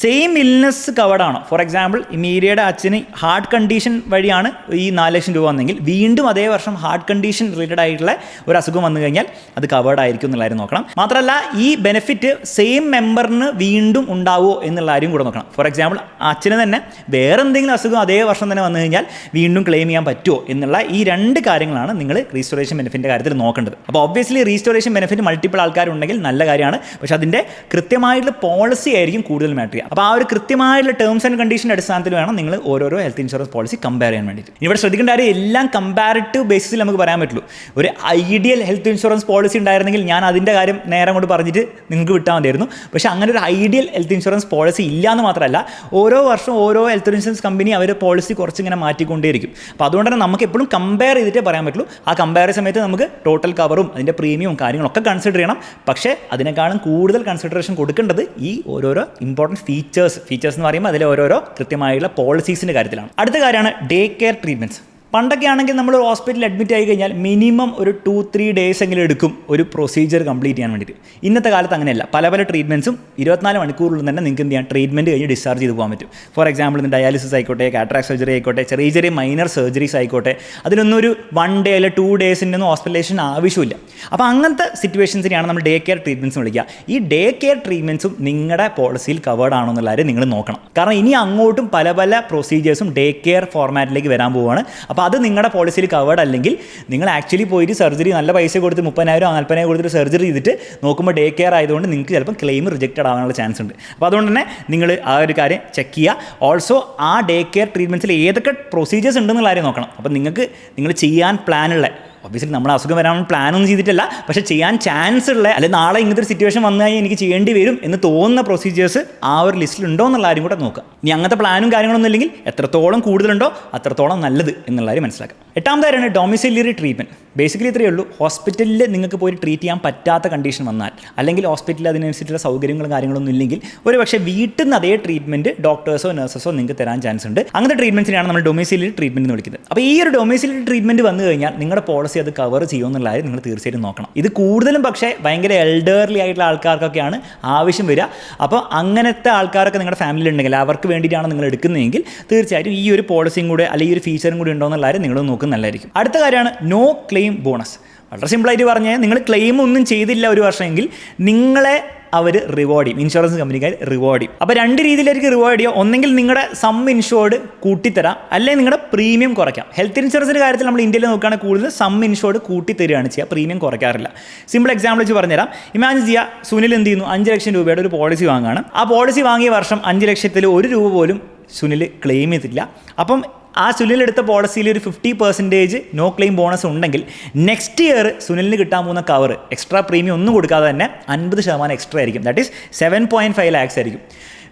A: സെയിം ഇൽനെസ് കവേർഡ് ആണോ. ഫോർ എക്സാമ്പിൾ മീരയുടെ അച്ഛന് ഹാർട്ട് കണ്ടീഷൻ വഴിയാണ് ഈ 4 ലക്ഷം രൂപ വന്നെങ്കിൽ വീണ്ടും അതേ വർഷം ഹാർട്ട് കണ്ടീഷൻ റിലേറ്റഡ് ആയിട്ടുള്ള ഒരു അസുഖം വന്നു കഴിഞ്ഞാൽ അത് കവേർഡ് ആയിരിക്കും എന്നുള്ള കാര്യം നോക്കണം. മാത്രമല്ല ഈ ബെനിഫിറ്റ് സെയിം മെമ്പറിന് വീണ്ടും ഉണ്ടാവുമോ എന്നുള്ള കാര്യം കൂടെ നോക്കണം. ഫോർ എക്സാമ്പിൾ അച്ഛന് തന്നെ വേറെ എന്തെങ്കിലും അസുഖം അതേ വർഷം തന്നെ വന്നു കഴിഞ്ഞാൽ വീണ്ടും ക്ലെയിം ചെയ്യാൻ പറ്റുമോ എന്നുള്ള ഈ 2 കാര്യങ്ങളാണ് നിങ്ങൾ റീസ്റ്റോറേഷൻ ബെനിഫിറ്റിൻ്റെ കാര്യത്തിൽ നോക്കേണ്ടത്. അപ്പോൾ ഒബ്വിയസ്ലി റീസ്റ്റോറേഷൻ ബെനിഫിറ്റ് മൾട്ടിപ്പിൾ ആൾക്കാരുണ്ടെങ്കിൽ നല്ല കാര്യമാണ്, പക്ഷേ അതിൻ്റെ കൃത്യമായിട്ടുള്ള പോളിസി ആയിരിക്കും കൂടുതൽ മാറ്റർ ചെയ്യുക. അപ്പോൾ ആ ഒരു കൃത്യമായിട്ടുള്ള ടേംസ് ആൻഡ് കണ്ടീഷൻ്റെ അടിസ്ഥാനത്തിൽ വേണം നിങ്ങൾ ഓരോരോ ഹെൽത്ത് ഇൻഷുറൻസ് പോളിസി കമ്പയർ ചെയ്യാൻ വേണ്ടിയിട്ട്. ഇവിടെ ശ്രദ്ധിക്കേണ്ട കാര്യം എല്ലാം കമ്പാരിറ്റീവ് ബേസിസിൽ നമുക്ക് പറയാൻ പറ്റുള്ളൂ. ഒരു ഐഡിയൽ ഹെൽത്ത് ഇൻഷുറൻസ് പോളിസി ഉണ്ടായിരുന്നെങ്കിൽ ഞാൻ അതിൻ്റെ കാര്യം നേരെ കൊണ്ട് പറഞ്ഞിട്ട് നിങ്ങൾക്ക് വിട്ടാൽ മതിയായിരുന്നു. പക്ഷേ അങ്ങനെ ഒരു ഐഡിയൽ ഹെൽത്ത് ഇൻഷുറൻസ് പോളിസി ഇല്ല എന്ന് മാത്രമല്ല, ഓരോ വർഷവും ഓരോ ഹെൽത്ത് ഇൻഷുറൻസ് കമ്പനി അവർ പോളിസി കുറച്ചിങ്ങനെ മാറ്റിക്കൊണ്ടേയിരിക്കും. അപ്പോൾ അതുകൊണ്ട് തന്നെ നമുക്ക് എപ്പോഴും കമ്പയർ ചെയ്തിട്ടേ പറയാൻ പറ്റുള്ളൂ. ആ കമ്പയർ സമയത്ത് നമുക്ക് ടോട്ടൽ കവറും അതിൻ്റെ പ്രീമിയവും കാര്യങ്ങളൊക്കെ കൺസിഡർ ചെയ്യണം. പക്ഷേ അതിനേക്കാളും കൂടുതൽ കൺസിഡറേഷൻ കൊടുക്കേണ്ടത് ഈ ഓരോരോ ഇമ്പോർട്ടൻറ്റ് ഫീച്ചേഴ്സ് എന്ന് പറയുമ്പോൾ അതിലെ ഓരോരോ കൃത്യമായുള്ള പോളിസീസിൻ്റെ കാര്യത്തിലാണ്. അടുത്ത കാര്യമാണ് ഡേ കെയർ ട്രീറ്റ്മെൻറ്റ്സ്. പണ്ടൊക്കെ ആണെങ്കിൽ നമ്മൾ ഹോസ്പിറ്റലിൽ അഡ്മിറ്റ് ആയി കഴിഞ്ഞാൽ മിനിമം ഒരു 2-3 ഡേയ്സ് എങ്കിലും എടുക്കും ഒരു പ്രൊസീജിയർ കംപ്ലീറ്റ് ചെയ്യാൻ വേണ്ടിയിട്ട്. ഇന്നത്തെ കാലത്ത് അങ്ങനെയല്ല. പല ട്രീറ്റ്മെൻറ്റ്സും 24 മണിക്കൂറിൽ തന്നെ നിങ്ങൾക്ക് എന്ത് ചെയ്യാം, ട്രീറ്റ്മെൻറ്റ് കഴിഞ്ഞ് ഡിസ്ചാർജ് ചെയ്ത് പോകാൻ പറ്റും. ഫോർ എക്സാമ്പിൾ ഡയാലിസിസ് ആയിക്കോട്ടെ, കാറ്ററാക്ട് സർജറി ആയിക്കോട്ടെ, ചെറിയ മൈനർ സർജറീസ് ആയിക്കോട്ടെ, അതിനൊന്നും ഒരു 1 ഡേ അല്ലെ 2 ഡേയ്സിൻ്റെ ഒന്നും ഹോസ്പിറ്റലൈസേഷൻ ആവശ്യമില്ല. അപ്പോൾ അങ്ങനത്തെ സിറ്റുവേഷൻസിനെയാണ് നമ്മൾ ഡേ കെയർ ട്രീറ്റ്മെൻറ്റ്സ് വിളിക്കുക. ഈ ഡേ കെയർ ട്രീറ്റ്മെൻറ്റ്സും നിങ്ങളുടെ പോളിസിയിൽ കവേർഡ് ആണോ എന്നുള്ള കാര്യം നിങ്ങൾ നോക്കണം. കാരണം ഇനി അങ്ങോട്ടും പല പ്രൊസീജിയേഴ്സും ഡേ കെയർ ഫോർമാറ്റിലേക്ക് വരാൻ പോവുകയാണ്. അപ്പോൾ അത് നിങ്ങളുടെ പോളിസിയിൽ കവേർഡ് അല്ലെങ്കിൽ നിങ്ങൾ ആക്ച്വലി പോയിട്ട് സർജറി നല്ല പൈസ കൊടുത്ത് 30,000-40,000 കൊടുത്തിട്ട് സർജറി ചെയ്തിട്ട് നോക്കുമ്പോൾ ഡേ കെയർ ആയതുകൊണ്ട് നിങ്ങൾക്ക് ചിലപ്പോൾ ക്ലെയിം റിജക്റ്റഡ് ആവാനുള്ള ചാൻസ് ഉണ്ട്. അപ്പോൾ അതുകൊണ്ട് തന്നെ നിങ്ങൾ ആ ഒരു കാര്യം ചെക്ക് ചെയ്യുക. ഓൾസോ ആ ഡേ കെയർ ട്രീറ്റ്മെൻറ്റ്സിൽ ഏതൊക്കെ പ്രൊസീജിയേഴ്സ് ഉണ്ടെന്നുള്ള കാര്യം നോക്കണം. അപ്പോൾ നിങ്ങൾ ചെയ്യാൻ പ്ലാനുള്ള, ഒബ്വിയസ്ലി നമ്മൾ അസുഖം വരാൻ പ്ലാനൊന്നും ചെയ്തിട്ടില്ല, പക്ഷേ ചെയ്യാൻ ചാൻസ് ഉള്ള അല്ലെങ്കിൽ നാളെ ഇങ്ങനത്തെ ഒരു സിറ്റുവേഷൻ വന്നു കഴിഞ്ഞാൽ എനിക്ക് ചെയ്യേണ്ടി വരും എന്ന് തോന്നുന്ന പ്രൊസീജിയേഴ്സ് ആ ഒരു ലിസ്റ്റിൽ ഉണ്ടോ എന്നുള്ള കാര്യം കൂടെ നോക്കുക. ഇനി അങ്ങനത്തെ പ്ലാനും കാര്യങ്ങളൊന്നും ഇല്ലെങ്കിൽ എത്രത്തോളം കൂടുതലുണ്ടോ അത്രത്തോളം നല്ലത് എന്നുള്ള കാര്യം മനസ്സിലാക്കാം. 8ാമത്തെ കാര്യമാണ് ഡൊമിസിലറി ട്രീറ്റ്മെൻറ്റ്. ബേസിക്കലി ഇത്രയേ ഉള്ളൂ. ഹോസ്പിറ്റലിൽ നിങ്ങൾക്ക് പോയി ട്രീറ്റ് ചെയ്യാൻ പറ്റാത്ത കണ്ടീഷൻ വന്നാൽ, അല്ലെങ്കിൽ ഹോസ്പിറ്റലിൽ അതിനനുസരിച്ചുള്ള സൗകര്യങ്ങളും കാര്യങ്ങളൊന്നും ഇല്ലെങ്കിൽ ഒരു പക്ഷേ വീട്ടിൽ നിന്ന് അതേ ട്രീറ്റ്മെൻറ്റ് ഡോക്ടേഴ്സോ നഴ്സസോ നിങ്ങൾക്ക് തരാൻ ചാൻസ് ഉണ്ട്. അങ്ങനത്തെ ട്രീറ്റ്മെൻറ്റ്സിനാണ് നമ്മൾ ഡൊമിസിലറി ട്രീറ്റ്മെൻറ്റ് എന്ന് വിളിക്കുന്നത്. അപ്പോൾ ഈ ഒരു ഡൊമിസിലറി ട്രീറ്റ്മെൻറ്റ് വന്നു കഴിഞ്ഞാൽ നിങ്ങളുടെ പോളിസി അത് കവർ ചെയ്യുമെന്നുള്ള കാര്യം നിങ്ങൾ തീർച്ചയായിട്ടും നോക്കണം. ഇത് കൂടുതലും പക്ഷേ ഭയങ്കര എൽഡർലി ആയിട്ടുള്ള ആൾക്കാർക്കൊക്കെയാണ് ആവശ്യം വരിക. അപ്പോൾ അങ്ങനത്തെ ആൾക്കാരൊക്കെ നിങ്ങളുടെ ഫാമിലി ഉണ്ടെങ്കിൽ അവർക്ക് വേണ്ടിയിട്ടാണ് നിങ്ങൾ എടുക്കുന്നതെങ്കിൽ തീർച്ചയായിട്ടും ഈ ഒരു പോളിസിയും കൂടെ അല്ലെങ്കിൽ ഈ ഒരു ഫീച്ചറും കൂടി ഉണ്ടോ എന്നുള്ള കാര്യം നിങ്ങൾ നോക്കുന്നത് നല്ലതായിരിക്കും. അടുത്ത കാര്യമാണ് നോ ക്ലെയിം ബോണസ്. വളരെ സിമ്പിളായിട്ട് പറഞ്ഞാൽ നിങ്ങൾ ക്ലെയിം ഒന്നും ചെയ്തില്ല ഒരു വർഷമെങ്കിൽ നിങ്ങളെ അവർ റിവാർഡ് ചെയ്യും, ഇൻഷുറൻസ് കമ്പനിക്കാർ റിവാർഡ് ചെയ്യും. അപ്പോൾ 2 രീതിയിലായിരിക്കും റിവാർഡ് ചെയ്യുക. ഒന്നെങ്കിൽ നിങ്ങളുടെ സം ഇൻഷുർഡ് കൂട്ടിത്തരാം, അല്ലെങ്കിൽ നിങ്ങളുടെ പ്രീമിയം കുറയ്ക്കാം. ഹെൽത്ത് ഇൻഷുറൻസിൻ്റെ കാര്യത്തിൽ നമ്മൾ ഇന്ത്യയിൽ നോക്കുകയാണെങ്കിൽ കൂടുതൽ സം ഇൻഷുർഡ് കൂട്ടിത്തരികയാണ് ചെയ്യുക, പ്രീമിയം കുറയ്ക്കാറില്ല. സിമ്പിൾ എക്സാമ്പിൾ വെച്ച് പറഞ്ഞുതരാം. ഇമാജിൻ ചെയ്യുക, സുനിൽ എന്ത് ചെയ്യുന്നു, 5 ലക്ഷം രൂപയുടെ ഒരു പോളിസി വാങ്ങുകയാണ്. ആ പോളിസി വാങ്ങിയ വർഷം 5 ലക്ഷത്തിൽ 1 രൂപ പോലും സുനിൽ ക്ലെയിം ചെയ്തിട്ടില്ല. അപ്പം ആ സുനിൽ എടുത്ത പോളിസിയിൽ ഒരു 50% നോ ക്ലെയിം ബോണസ് ഉണ്ടെങ്കിൽ നെക്സ്റ്റ് ഇയർ സുനിലിന് കിട്ടാൻ പോകുന്ന കവർ എക്സ്ട്രാ പ്രീമിയം ഒന്നും കൊടുക്കാതെ തന്നെ 50% എക്സ്ട്രാ ആയിരിക്കും. ദാറ്റ് ഈസ് 7.5 lakhs ആയിരിക്കും.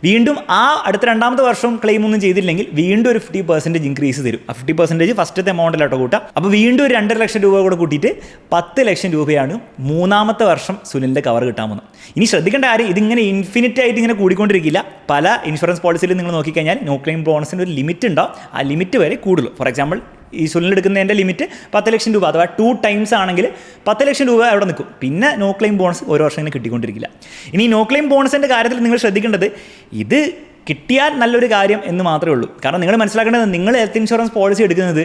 A: വീണ്ടും ആ അടുത്ത 2ാമത്തെ വർഷം ക്ലെയിം ഒന്നും ചെയ്തില്ലെങ്കിൽ വീണ്ടും ഒരു 50% ഇൻക്രീസ് തരും. ആ 50% ഫസ്റ്റത്തെ എമൗണ്ടിലോട്ടോ കൂട്ടാം. അപ്പോൾ വീണ്ടും ഒരു 2.5 ലക്ഷം രൂപ കൂടെ കൂട്ടിയിട്ട് 10 ലക്ഷം രൂപയാണ് 3ാമത്തെ വർഷം സുനിലിൻ്റെ കവർ കിട്ടാൻ പോകുന്നത്. ഇനി ശ്രദ്ധിക്കേണ്ട കാര്യം, ഇതിങ്ങനെ ഇൻഫിനിറ്റ് ആയിട്ട് ഇങ്ങനെ കൂടിക്കൊണ്ടിരിക്കില്ല. പല ഇൻഷുറൻസ് പോളിസിയിൽ നിങ്ങൾ നോക്കിക്കഴിഞ്ഞാൽ നോ ക്ലെയിം ബോണസിന് ഒരു ലിമിറ്റ് ഉണ്ടാവും. ആ ലിമിറ്റ് വരെ കൂടുള്ളൂ. ഫോർ എക്സാമ്പിൾ ഈ സുനിൽ എടുക്കുന്നതിൻ്റെ ലിമിറ്റ് 10 ലക്ഷം രൂപ, അഥവാ 2 times ആണെങ്കിൽ 10 ലക്ഷം രൂപ അവിടെ നിൽക്കും. പിന്നെ നോ ക്ലെയിം ബോണസ് ഓരോ വർഷം ഇങ്ങനെ കിട്ടിക്കൊണ്ടിരിക്കില്ല. ഇനി നോ ക്ലെയിം ബോണസിൻ്റെ കാര്യത്തിൽ നിങ്ങൾ ശ്രദ്ധിക്കേണ്ടത്, ഇത് കിട്ടിയാൽ നല്ലൊരു കാര്യം എന്ന് മാത്രമേ ഉള്ളൂ. കാരണം നിങ്ങൾ മനസ്സിലാക്കേണ്ടത്, നിങ്ങൾ ഹെൽത്ത് ഇൻഷുറൻസ് പോളിസി എടുക്കുന്നത്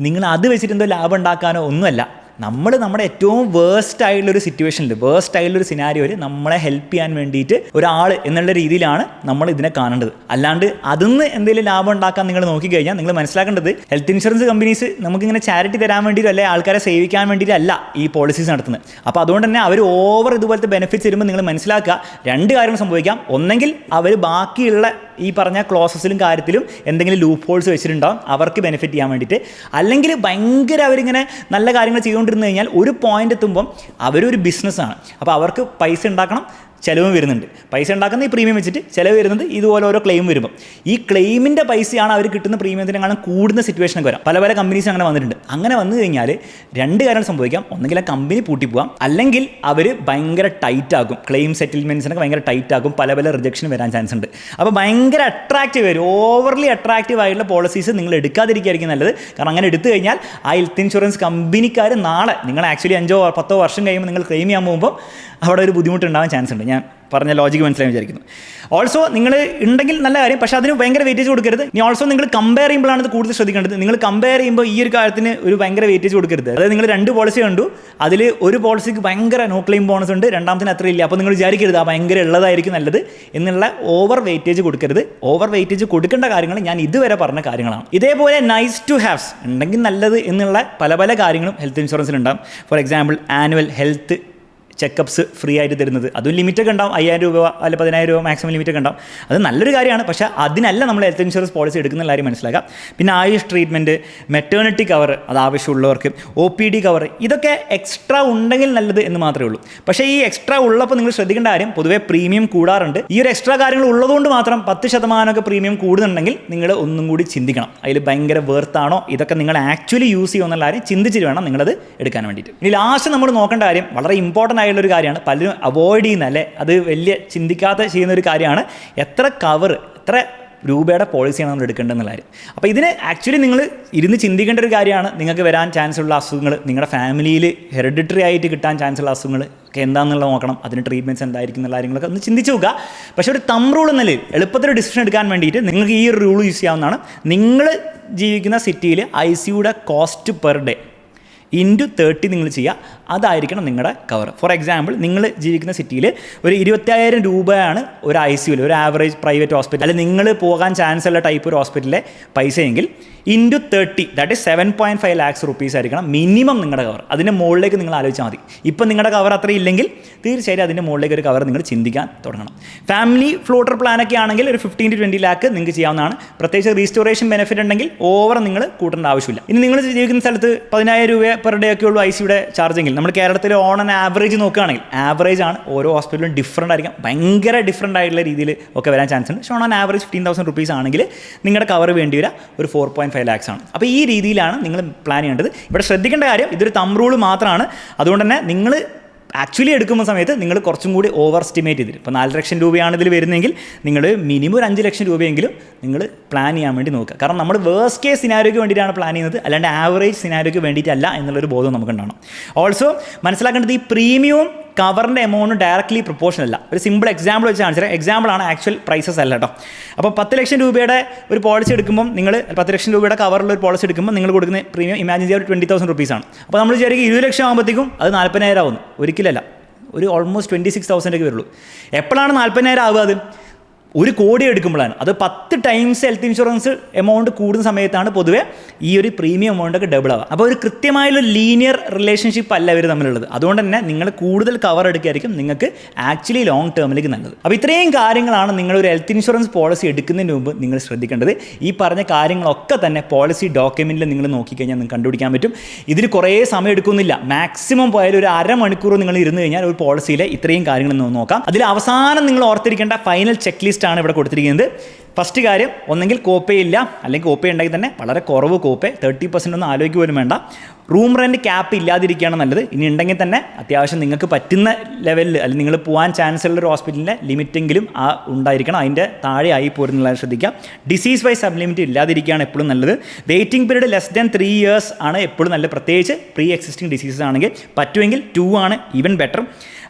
A: നിങ്ങൾ അത് വെച്ചിട്ട് എന്തോ ലാഭം ഉണ്ടാക്കാനോ ഒന്നുമല്ല. നമ്മുടെ ഏറ്റവും വേഴ്സ്റ്റ് ആയിട്ടുള്ളൊരു സിറ്റുവേഷനിൽ, വേഴ്സ്റ്റ് ആയിട്ടുള്ളൊരു സിനാരിയോയിൽ നമ്മളെ ഹെൽപ്പ് ചെയ്യാൻ വേണ്ടിയിട്ട് ഒരാൾ എന്നുള്ള രീതിയിലാണ് നമ്മൾ ഇതിനെ കാണേണ്ടത്. അല്ലാണ്ട് അതിന്ന് എന്തെങ്കിലും ലാഭം ഉണ്ടാക്കാൻ നിങ്ങൾ നോക്കിക്കഴിഞ്ഞാൽ നിങ്ങൾ മനസ്സിലാക്കേണ്ടത് ഹെൽത്ത് ഇൻഷുറൻസ് കമ്പനീസ് നമുക്കിങ്ങനെ ചാരിറ്റി തരാൻ വേണ്ടിയിട്ടോ അല്ലെങ്കിൽ ആൾക്കാരെ സേവിക്കാൻ വേണ്ടിയിട്ടല്ല ഈ പോളിസീസ് നടത്തുന്നത്. അപ്പോൾ അതുകൊണ്ട് തന്നെ അവർ ഓവർ ഇതുപോലത്തെ ബെനിഫിറ്റ്സ് വരുമ്പോൾ നിങ്ങൾ മനസ്സിലാക്കുക, രണ്ട് കാര്യങ്ങൾ സംഭവിക്കാം. ഒന്നെങ്കിൽ അവർ ബാക്കിയുള്ള ഈ പറഞ്ഞ ക്ലോസസിലും കാര്യത്തിലും എന്തെങ്കിലും ലൂപ്പ് ഹോൾസ് വെച്ചിട്ടുണ്ടാവും അവർക്ക് ബെനിഫിറ്റ് ചെയ്യാൻ വേണ്ടിയിട്ട്. അല്ലെങ്കിൽ ഭയങ്കര അവരിങ്ങനെ നല്ല കാര്യങ്ങൾ ചെയ്തുകൊണ്ടിരുന്നു കഴിഞ്ഞാൽ ഒരു പോയിന്റ് എത്തുമ്പം അവരൊരു ബിസിനസ്സാണ്. അപ്പോൾ അവർക്ക് പൈസ ഉണ്ടാക്കണം, ചിലവും വരുന്നുണ്ട്. പൈസ ഉണ്ടാക്കുന്ന ഈ പ്രീമിയം വെച്ചിട്ട് ചിലവ് വരുന്നത് ഇതുപോലെ ഓരോ ക്ലെയിം വരുമ്പോൾ ഈ ക്ലെയിമിൻ്റെ പൈസയാണ് അവർ കിട്ടുന്ന പ്രീമിയത്തിനെക്കാളും കൂടുന്ന സിറ്റുവേഷനൊക്കെ വരാം. പല കമ്പനീസ് അങ്ങനെ വന്നിട്ടുണ്ട്. അങ്ങനെ വന്നു കഴിഞ്ഞാൽ രണ്ട് കാര്യങ്ങൾ സംഭവിക്കാം. ഒന്നെങ്കിൽ ആ കമ്പനി പൂട്ടിപ്പോവാം, അല്ലെങ്കിൽ അവർ ഭയങ്കര ടൈറ്റ് ആക്കും. ക്ലെയിം സെറ്റിൽമെൻറ്റ്സിനൊക്കെ ഭയങ്കര ടൈറ്റ് ആക്കും. പല റിജക്ഷൻ വരാൻ ചാൻസ് ഉണ്ട്. അപ്പോൾ ഭയങ്കര അട്രാക്റ്റീവ് വരും. ഓവർലി അട്രാക്റ്റീവ് ആയിട്ടുള്ള പോളിസീസ് നിങ്ങൾ എടുക്കാതിരിക്കുകയായിരിക്കും നല്ലത്. കാരണം അങ്ങനെ എടുത്തു കഴിഞ്ഞാൽ ആ ഹെൽത്ത് ഇൻഷുറൻസ് കമ്പനിക്കാർ നാളെ നിങ്ങൾ ആക്ച്വലി 5-10 വർഷം കഴിയുമ്പോൾ നിങ്ങൾ ക്ലെയിം ചെയ്യാൻ പോകുമ്പോൾ അവിടെ ഒരു ബുദ്ധിമുട്ടുണ്ടാവാൻ ചാൻസ് ഉണ്ട്. ഞാൻ പറഞ്ഞ ലോജിക്ക് മനസ്സിലായി വിചാരിക്കുന്നു. ഓൾസോ നിങ്ങൾ ഉണ്ടെങ്കിൽ നല്ല കാര്യം, പക്ഷേ അതിന് ഭയങ്കര വെയിറ്റേജ് കൊടുക്കരുത്. ഇനി ഓൾസോ നിങ്ങൾ കമ്പയർ ചെയ്യുമ്പോഴാണ് ഇത് കൂടുതൽ ശ്രദ്ധിക്കേണ്ടത്. നിങ്ങൾ കമ്പയർ ചെയ്യുമ്പോൾ ഈ ഒരു കാര്യത്തിന് ഒരു ഭയങ്കര വെയിറ്റേജ് കൊടുക്കരുത്. അതായത് നിങ്ങൾ 2 പോളിസി കണ്ടു, അതിൽ ഒരു പോളിസിക്ക് ഭയങ്കര നോ ക്ലെയിം ബോണസ് ഉണ്ട്, രണ്ടാമത്തിന് അത്ര ഇല്ല. അപ്പോൾ നിങ്ങൾ വിചാരിക്കരുത് ആ ഭയങ്കര ഉള്ളതായിരിക്കും നല്ലത് എന്നുള്ള ഓവർ വെയിറ്റേജ് കൊടുക്കരുത്. ഓവർ വെയിറ്റേജ് കൊടുക്കേണ്ട കാര്യങ്ങൾ ഞാൻ ഇതുവരെ പറഞ്ഞ കാര്യങ്ങളാണ്. ഇതേപോലെ നൈസ് ടു ഹാവ്സ് ഉണ്ടെങ്കിൽ നല്ലത് എന്നുള്ള പല കാര്യങ്ങളും ഹെൽത്ത് ഇൻഷുറൻസിലുണ്ടാകും. For example annual health checkups free ആയിട്ട് തരുന്നത്, അതും ലിമിറ്റൊക്കെ ഉണ്ടാവും. 5,000 രൂപ അല്ല 10,000 രൂപ മാക്സിമം ലിമിറ്റൊക്കെ ഉണ്ടാവും. അത് നല്ലൊരു കാര്യമാണ്. പക്ഷേ അതിനല്ല നമ്മൾ ഹെൽത്ത് ഇൻഷുറൻസ് പോളിസി എടുക്കുന്ന കാര്യം മനസ്സിലാക്കാം. പിന്നെ ആയുഷ് ട്രീറ്റ്മെൻറ്റ്, മെറ്റേണിറ്റി കവർ, അത് ആവശ്യമുള്ളവർക്ക്, OPD കവർ, ഇതൊക്കെ എക്സ്ട്രാ ഉണ്ടെങ്കിൽ നല്ലത് എന്ന് മാത്രമേ ഉള്ളൂ. പക്ഷേ ഈ എക്സ്ട്രാ ഉള്ളപ്പോൾ നിങ്ങൾ ശ്രദ്ധിക്കേണ്ട കാര്യം, പൊതുവേ പ്രീമിയം കൂടാറുണ്ട്. ഈ ഒരു എക്സ്ട്രാ കാര്യങ്ങൾ ഉള്ളതുകൊണ്ട് മാത്രം 10% പ്രീമിയം കൂടുന്നുണ്ടെങ്കിൽ നിങ്ങൾ ഒന്നും കൂടി ചിന്തിക്കണം. അതിൽ ഭയങ്കര വേർത്താണോ, ഇതൊക്കെ നിങ്ങൾ ആക്ച്വലി യൂസ് ചെയ്യുമെന്നുള്ള കാര്യം ചിന്തിച്ചിട്ട് വേണം നിങ്ങളത് എടുക്കാൻ വേണ്ടിയിട്ട്. ഇനി ലാസ്റ്റ് നമ്മൾ നോക്കേണ്ട കാര്യം വളരെ ഇമ്പോർട്ടൻ്റ് ഒരു കാര്യമാണ്, പലരും അവോയ്ഡ് ചെയ്യുന്ന, അല്ലേ അത് വലിയ ചിന്തിക്കാതെ ചെയ്യുന്ന ഒരു കാര്യമാണ്, എത്ര കവർ, എത്ര രൂപയുടെ പോളിസിയാണ് നമ്മൾ എടുക്കേണ്ടതെന്നുള്ള കാര്യം. അപ്പോൾ ഇതിന് ആക്ച്വലി നിങ്ങൾ ഇരുന്ന് ചിന്തിക്കേണ്ട ഒരു കാര്യമാണ്. നിങ്ങൾക്ക് വരാൻ ചാൻസ് ഉള്ള അസുഖങ്ങൾ, നിങ്ങളുടെ ഫാമിലിയിൽ ഹെറിഡിറ്ററി ആയിട്ട് കിട്ടാൻ ചാൻസ് ഉള്ള അസുഖങ്ങൾ ഒക്കെ എന്താണെന്നുള്ളത് നോക്കണം. അതിന് ട്രീറ്റ്മെൻറ്റ്സ് എന്തായിരിക്കും എന്നുള്ള കാര്യങ്ങളൊക്കെ ഒന്ന് ചിന്തിച്ച് നോക്കുക. പക്ഷേ ഒരു തം റൂൾ എന്ന നിലയിൽ എളുപ്പത്തിൽ ഡിസിഷൻ എടുക്കാൻ വേണ്ടിയിട്ട് നിങ്ങൾക്ക് ഈ ഒരു റൂൾ യൂസ് ചെയ്യാവുന്നതാണ്. നിങ്ങൾ ജീവിക്കുന്ന സിറ്റിയിൽ ICUയുടെ കോസ്റ്റ് പെർ ഡേ ഇൻറ്റു 30 നിങ്ങൾ ചെയ്യുക. അതായിരിക്കണം നിങ്ങളുടെ കവർ. ഫോർ എക്സാമ്പിൾ, നിങ്ങൾ ജീവിക്കുന്ന സിറ്റിയിൽ ഒരു 25,000 രൂപയാണ് ഒരു ICUവിൽ, ഒരു ആവറേജ് പ്രൈവറ്റ് ഹോസ്പിറ്റൽ, അല്ലെങ്കിൽ നിങ്ങൾ പോകാൻ ചാൻസ് ഉള്ള ടൈപ്പ് ഒരു ഹോസ്പിറ്റലിലെ പൈസയെങ്കിൽ into 30, that is 7.5 lakhs rupees ആയിരിക്കണം മിനിമം നിങ്ങളുടെ കവർ. അതിൻ്റെ മുകളിലേക്ക് നിങ്ങൾ ആലോചിച്ചാൽ മതി. ഇപ്പം നിങ്ങളുടെ കവർ അത്ര ഇല്ലെങ്കിൽ തീർച്ചയായും അതിൻ്റെ മുകളിലേക്ക് ഒരു കവർ നിങ്ങൾ ചിന്തിക്കാൻ തുടങ്ങണം. ഫാമിലി ഫ്ലോട്ടർ പ്ലാനൊക്കെ ആണെങ്കിൽ ഒരു 15 to 20 lakh നിങ്ങൾക്ക് ചെയ്യാവുന്നതാണ്. പ്രത്യേകിച്ച് റീസ്റ്റോറേഷൻ ബെനിഫിറ്റ് ഉണ്ടെങ്കിൽ ഓവർ നിങ്ങൾ കൂട്ടേണ്ട ആവശ്യമില്ല. ഇനി നിങ്ങൾ ജീവിക്കുന്ന സ്ഥലത്ത് 10,000 രൂപ പെർ ഡേ ഒക്കെ ഉള്ളൂ ICUയുടെ ചാർജെങ്കിൽ, നമ്മൾ കേരളത്തിൽ ഓൺ ആൻ ആവറേജ് നോക്കുകയാണെങ്കിൽ, ആവറേജ് ആണ്, ഓരോ ഹോസ്പിറ്റലും ഡിഫറൻ്റ് ആയിരിക്കാം, ഭയങ്കര ഡിഫറൻ്റ് ആയിട്ടുള്ള രീതിയിൽ ഒക്കെ വരാൻ ചാൻസ് ഉണ്ട്. പക്ഷേ ഓൺ ആൻ ആവറേജ് 15,000 rupees ആണെങ്കിൽ നിങ്ങളുടെ കവർ വേണ്ടി വരിക ഒരു 4.5 lakhs ആണ്. അപ്പോൾ ഈ രീതിയിലാണ് നിങ്ങൾ പ്ലാൻ ചെയ്യേണ്ടത്. ഇവിടെ ശ്രദ്ധിക്കേണ്ട കാര്യം, ഇതൊരു തം റൂൾ മാത്രമാണ്. അതുകൊണ്ട് തന്നെ നിങ്ങൾ ആക്ച്വലി എടുക്കുന്ന സമയത്ത് നിങ്ങൾ കുറച്ചും കൂടി ഓവർ എസ്റ്റിമേറ്റ് ചെയ്തിട്ട്, ഇപ്പോൾ 4 ലക്ഷം രൂപയാണ് ഇതിൽ വരുന്നതെങ്കിൽ നിങ്ങൾ മിനിമം ഒരു 5 ലക്ഷം രൂപയെങ്കിലും നിങ്ങൾ പ്ലാൻ ചെയ്യാൻ വേണ്ടി നോക്കുക. കാരണം നമ്മൾ വേഴ്സ്റ്റ് കേസ് സിനാരിയോയ്ക്ക് വേണ്ടിയിട്ടാണ് പ്ലാൻ ചെയ്യുന്നത്, അല്ലാണ്ട് ആവറേജ് സിനാരിയോയ്ക്ക് വേണ്ടിയിട്ടല്ല എന്നുള്ളൊരു ബോധം നമുക്കുണ്ടാവണം. ഓൾസോ മനസ്സിലാക്കേണ്ടത്, ഈ പ്രീമിയവും കവറിൻ്റെ എമൗണ്ട് ഡയറക്റ്റ്ലി പ്രൊപ്പോർഷൻ അല്ല. ഒരു സിമ്പിൾ എക്സാമ്പിൾ വെച്ച് കാണിച്ചാൽ, എക്സാമ്പിളാണ്, ആക്ച്വൽ പ്രൈസസ് അല്ല കേട്ടോ. അപ്പോൾ 10 ലക്ഷം രൂപയുടെ ഒരു പോളിസി എടുക്കുമ്പോൾ, നിങ്ങൾ 10 ലക്ഷം രൂപയുടെ കവറിലുള്ള ഒരു പോളിസി എടുക്കുമ്പോൾ നിങ്ങൾ കൊടുക്കുന്ന പ്രീമിയം ഇമാജിൻ ചെയ്യുക 20,000 rupees ആണ്. അപ്പോൾ നമ്മൾ വിചാരിക്കും 20 ലക്ഷം ആകുമ്പോഴത്തേക്കും അത് 40,000 ആവുന്നു. ഒരിക്കലല്ല, ഒരു ഓൾമോസ്റ്റ് 26,000 ഒക്കെ വരുള്ളൂ. എപ്പോഴാണ് 40,000 ആവുക? അത് 1 കോടി എടുക്കുമ്പോഴാണ്. അത് 10 ടൈംസ് ഹെൽത്ത് ഇൻഷുറൻസ് എമൗണ്ട് കൂടുന്ന സമയത്താണ് പൊതുവേ ഈ ഒരു പ്രീമിയം എമൗണ്ടൊക്കെ ഡബിൾ ആവുക. അപ്പോൾ ഒരു കൃത്യമായുള്ള ലീനിയർ റിലേഷൻഷിപ്പ് അല്ല ഇവർ തമ്മിലുള്ളത്. അതുകൊണ്ട് തന്നെ നിങ്ങൾ കൂടുതൽ കവർ എടുക്കുകയായിരിക്കും നിങ്ങൾക്ക് ആക്ച്വലി ലോങ് ടേമിലേക്ക് നല്ലത്. അപ്പോൾ ഇത്രയും കാര്യങ്ങളാണ് നിങ്ങളൊരു ഹെൽത്ത് ഇൻഷുറൻസ് പോളിസി എടുക്കുന്നതിന് മുമ്പ് നിങ്ങൾ ശ്രദ്ധിക്കേണ്ടത്. ഈ പറഞ്ഞ കാര്യങ്ങളൊക്കെ തന്നെ പോളിസി ഡോക്യുമെൻറ്റിൽ നിങ്ങൾ നോക്കിക്കഴിഞ്ഞാൽ നിങ്ങൾക്ക് കണ്ടുപിടിക്കാൻ പറ്റും. ഇതിന് കുറേ സമയം എടുക്കുന്നില്ല. മാക്സിമം പോയാലും ഒരു അരമണിക്കൂർ നിങ്ങൾ ഇരുന്ന് കഴിഞ്ഞാൽ ഒരു പോളിസിയിലെ ഇത്രയും കാര്യങ്ങൾ നോക്കാം. അതിൽ അവസാനം നിങ്ങൾ ഓർത്തിരിക്കേണ്ട ഫൈനൽ ചെക്ക് ലിസ്റ്റ് ആണ് ഇവിടെ കൊടുത്തിരിക്കുന്നത്. ഫസ്റ്റ് കാര്യം, ഒന്നെങ്കിൽ കോപ്പേ ഇല്ല, അല്ലെങ്കിൽ കോപ്പേ ഉണ്ടെങ്കിൽ തന്നെ വളരെ കുറവ് കോപ്പേ, 30% ഒന്നും ആലോചിക്കുക പോലും വേണ്ട. റൂം റെൻറ്റ് ക്യാപ്പ് ഇല്ലാതിരിക്കുകയാണ് നല്ലത്. ഇനി ഉണ്ടെങ്കിൽ തന്നെ അത്യാവശ്യം നിങ്ങൾക്ക് പറ്റുന്ന ലെവലിൽ, അല്ലെങ്കിൽ നിങ്ങൾ പോകാൻ ചാൻസ് ഉള്ള ഒരു ഹോസ്പിറ്റലിൻ്റെ ലിമിറ്റെങ്കിലും ഉണ്ടായിരിക്കണം, അതിൻ്റെ താഴെ ആയി പോരുന്നുള്ളത് ശ്രദ്ധിക്കാം. ഡിസീസ് വൈസ് സബ് ലിമിറ്റ് ഇല്ലാതിരിക്കുകയാണ് എപ്പോഴും നല്ലത്. Waiting period less than 3 years ആണ് എപ്പോഴും നല്ലത്, പ്രത്യേകിച്ച് പ്രീ എക്സിസ്റ്റിംഗ് ഡിസീസസ് ആണെങ്കിൽ. പറ്റുമെങ്കിൽ 2 ആണ് ഈവൻ ബെറ്റർ.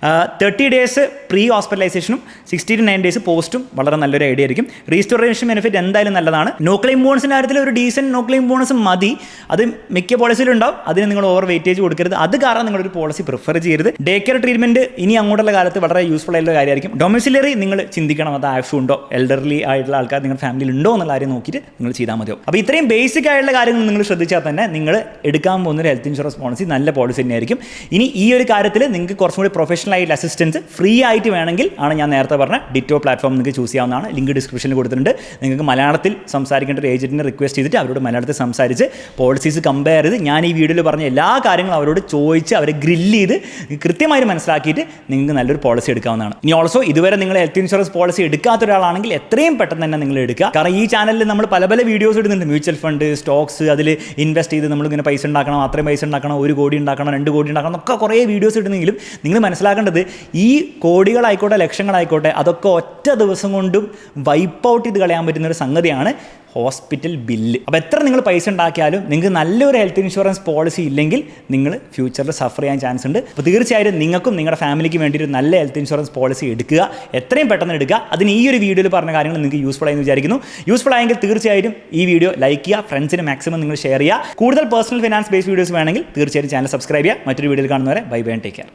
A: 30 ഡേയ്സ് പ്രീ ഹോസ്പിറ്റലൈസേഷനും 60 to 9 ഡേയ്സ് പോസ്റ്റും വളരെ നല്ലൊരു ഐഡിയ ആയിരിക്കും. റീസ്റ്റോറേഷൻ ബെനിഫിറ്റ് എന്തായാലും നല്ലതാണ്. നോ ക്ലെയിം ബോണസിൻ്റെ കാര്യത്തിൽ ഒരു ഡീസൻറ്റ് നോ ക്ലെയിം ബോണസ് മതി. അത് മിക്ക പോളിസിയിലും ഉണ്ടാവും. അതിന് നിങ്ങൾ ഓവർ വെയിറ്റേജ് കൊടുക്കരുത്. അത് കാരണം നിങ്ങളൊരു പോളിസി പ്രിഫർ ചെയ്യരുത്. ഡേ കെയർ ട്രീറ്റ്മെൻറ്റ് ഇനി അങ്ങോട്ടുള്ള കാലത്ത് വളരെ യൂസ്ഫുൾ ആയിട്ടുള്ള കാര്യമായിരിക്കും. ഡൊമിസിലറി നിങ്ങൾ ചിന്തിക്കണം, അത് ആവശ്യമുണ്ടോ, എൽഡർലി ആയിട്ടുള്ള ആൾക്കാർ നിങ്ങളുടെ ഫാമിലിയിൽ ഉണ്ടോ എന്നുള്ള കാര്യം നോക്കിയിട്ട് നിങ്ങൾ ചെയ്താൽ മതിയോ. അപ്പോൾ ഇത്രയും ബേസിക് ആയിട്ടുള്ള കാര്യങ്ങൾ നിങ്ങൾ ശ്രദ്ധിച്ചാൽ തന്നെ നിങ്ങൾ എടുക്കാൻ പോകുന്ന ഒരു ഹെൽത്ത് ഇൻഷുറൻസ് പോളിസി നല്ല പോളിസി തന്നെയായിരിക്കും. ഇനി ഈ ഒരു കാര്യത്തിൽ നിങ്ങൾക്ക് കുറച്ചും കൂടി പ്രൊഫഷണൽ ആയിട്ടുള്ള അസിസ്റ്റൻസ് ഫ്രീ ആയിട്ട് വേണമെങ്കിൽ ആണ് ഞാൻ നേരത്തെ പറഞ്ഞ ഡിറ്റോ പ്ലാറ്റ്ഫോം നിങ്ങൾക്ക് ചൂസ് ചെയ്യാവുന്നതാണ്. ലിങ്ക് ഡിസ്ക്രിപ്ഷനിൽ കൊടുത്തിട്ടുണ്ട്. നിങ്ങൾക്ക് മലയാളത്തിൽ സംസാരിക്കേണ്ട ഒരു ഏജന്റിനെ റിക്വസ്റ്റ് ചെയ്തിട്ട് അവരോട് മലയാളത്തിൽ സംസാരിച്ച് പോളിസീസ് കമ്പയർ ചെയ്ത് ഞാൻ ഈ വീഡിയോയിൽ പറഞ്ഞ എല്ലാ കാര്യങ്ങളും അവരോട് ചോദിച്ച് അവരെ ഗ്രില്ല് ചെയ്ത് കൃത്യമായി മനസ്സിലാക്കിയിട്ട് നിങ്ങൾക്ക് നല്ലൊരു പോളിസി എടുക്കാവുന്നതാണ്. ഇനി ഓൾസോ ഇതുവരെ നിങ്ങൾ ഹെൽത്ത് ഇൻഷുറൻസ് പോളിസി എടുക്കാത്ത ഒരാളാണെങ്കിൽ എത്രയും പെട്ടെന്ന് തന്നെ നിങ്ങൾ എടുക്കുക. കാരണം ഈ ചാനലിൽ നമ്മൾ പല വീഡിയോസ് ഇടുന്നുണ്ട്. മ്യൂച്വൽ ഫണ്ട്, സ്റ്റോക്സ്, അതിൽ ഇൻവെസ്റ്റ് ചെയ്ത് നമ്മളിങ്ങനെ പൈസ ഉണ്ടാക്കണം, അത്രയും പൈസ ഉണ്ടാക്കണം, 1 കോടി ഉണ്ടാക്കണം, 2 കോടി ഉണ്ടാക്കണം എന്നൊക്കെ കുറേ വീഡിയോസ് ഇടുന്നെങ്കിലും നിങ്ങൾ മനസ്സിലാക്കേണ്ടത് ഈ കോടികളായിക്കോട്ടെ ലക്ഷങ്ങളായിക്കോട്ടെ അതൊക്കെ ഒറ്റ ദിവസം കൊണ്ടും വൈപ്പ് ഔട്ട് ചെയ്ത് കളയാൻ പറ്റുന്ന ഒരു സംഗതിയാണ് ഹോസ്പിറ്റൽ ബില്ല്. അപ്പോൾ എത്ര നിങ്ങൾ പൈസ ഉണ്ടാക്കിയാലും നിങ്ങൾക്ക് നല്ലൊരു ഹെൽത്ത് ഇൻഷുറൻസ് പോളിസി ഇല്ലെങ്കിൽ നിങ്ങൾ ഫ്യൂച്ചറിൽ സഫർ ചെയ്യാൻ ചാൻസ് ഉണ്ട്. അപ്പോൾ തീർച്ചയായും നിങ്ങൾക്കും നിങ്ങളുടെ ഫാമിലിക്ക് വേണ്ടി ഒരു നല്ല ഹെൽത്ത് ഇൻഷുറൻസ് പോളിസി എടുക്കുക, എത്രയും പെട്ടെന്ന് എടുക്കുക. അതിന് ഈ ഒരു വീഡിയോയിൽ പറഞ്ഞ കാര്യങ്ങൾ നിങ്ങൾക്ക് യൂസ്ഫുൾ ആയെന്ന് വിചാരിക്കുന്നു. യൂസ്ഫുൾ ആയെങ്കിൽ തീർച്ചയായും ഈ വീഡിയോ ലൈക്ക് ചെയ്യുക, ഫ്രണ്ട്സിന് മാക്സിമം നിങ്ങൾ ഷെയർ ചെയ്യുക. കൂടുതൽ പേഴ്സണൽ ഫിനാൻസ് ബേസ്ഡ് വീഡിയോസ് വേണമെങ്കിൽ തീർച്ചയായും ചാനൽ സബ്സ്ക്രൈബ് ചെയ്യുക. മറ്റൊരു വീഡിയോയിൽ കാണുന്നവരെ ബൈ ബൈ, ടേക്ക് കെയർ.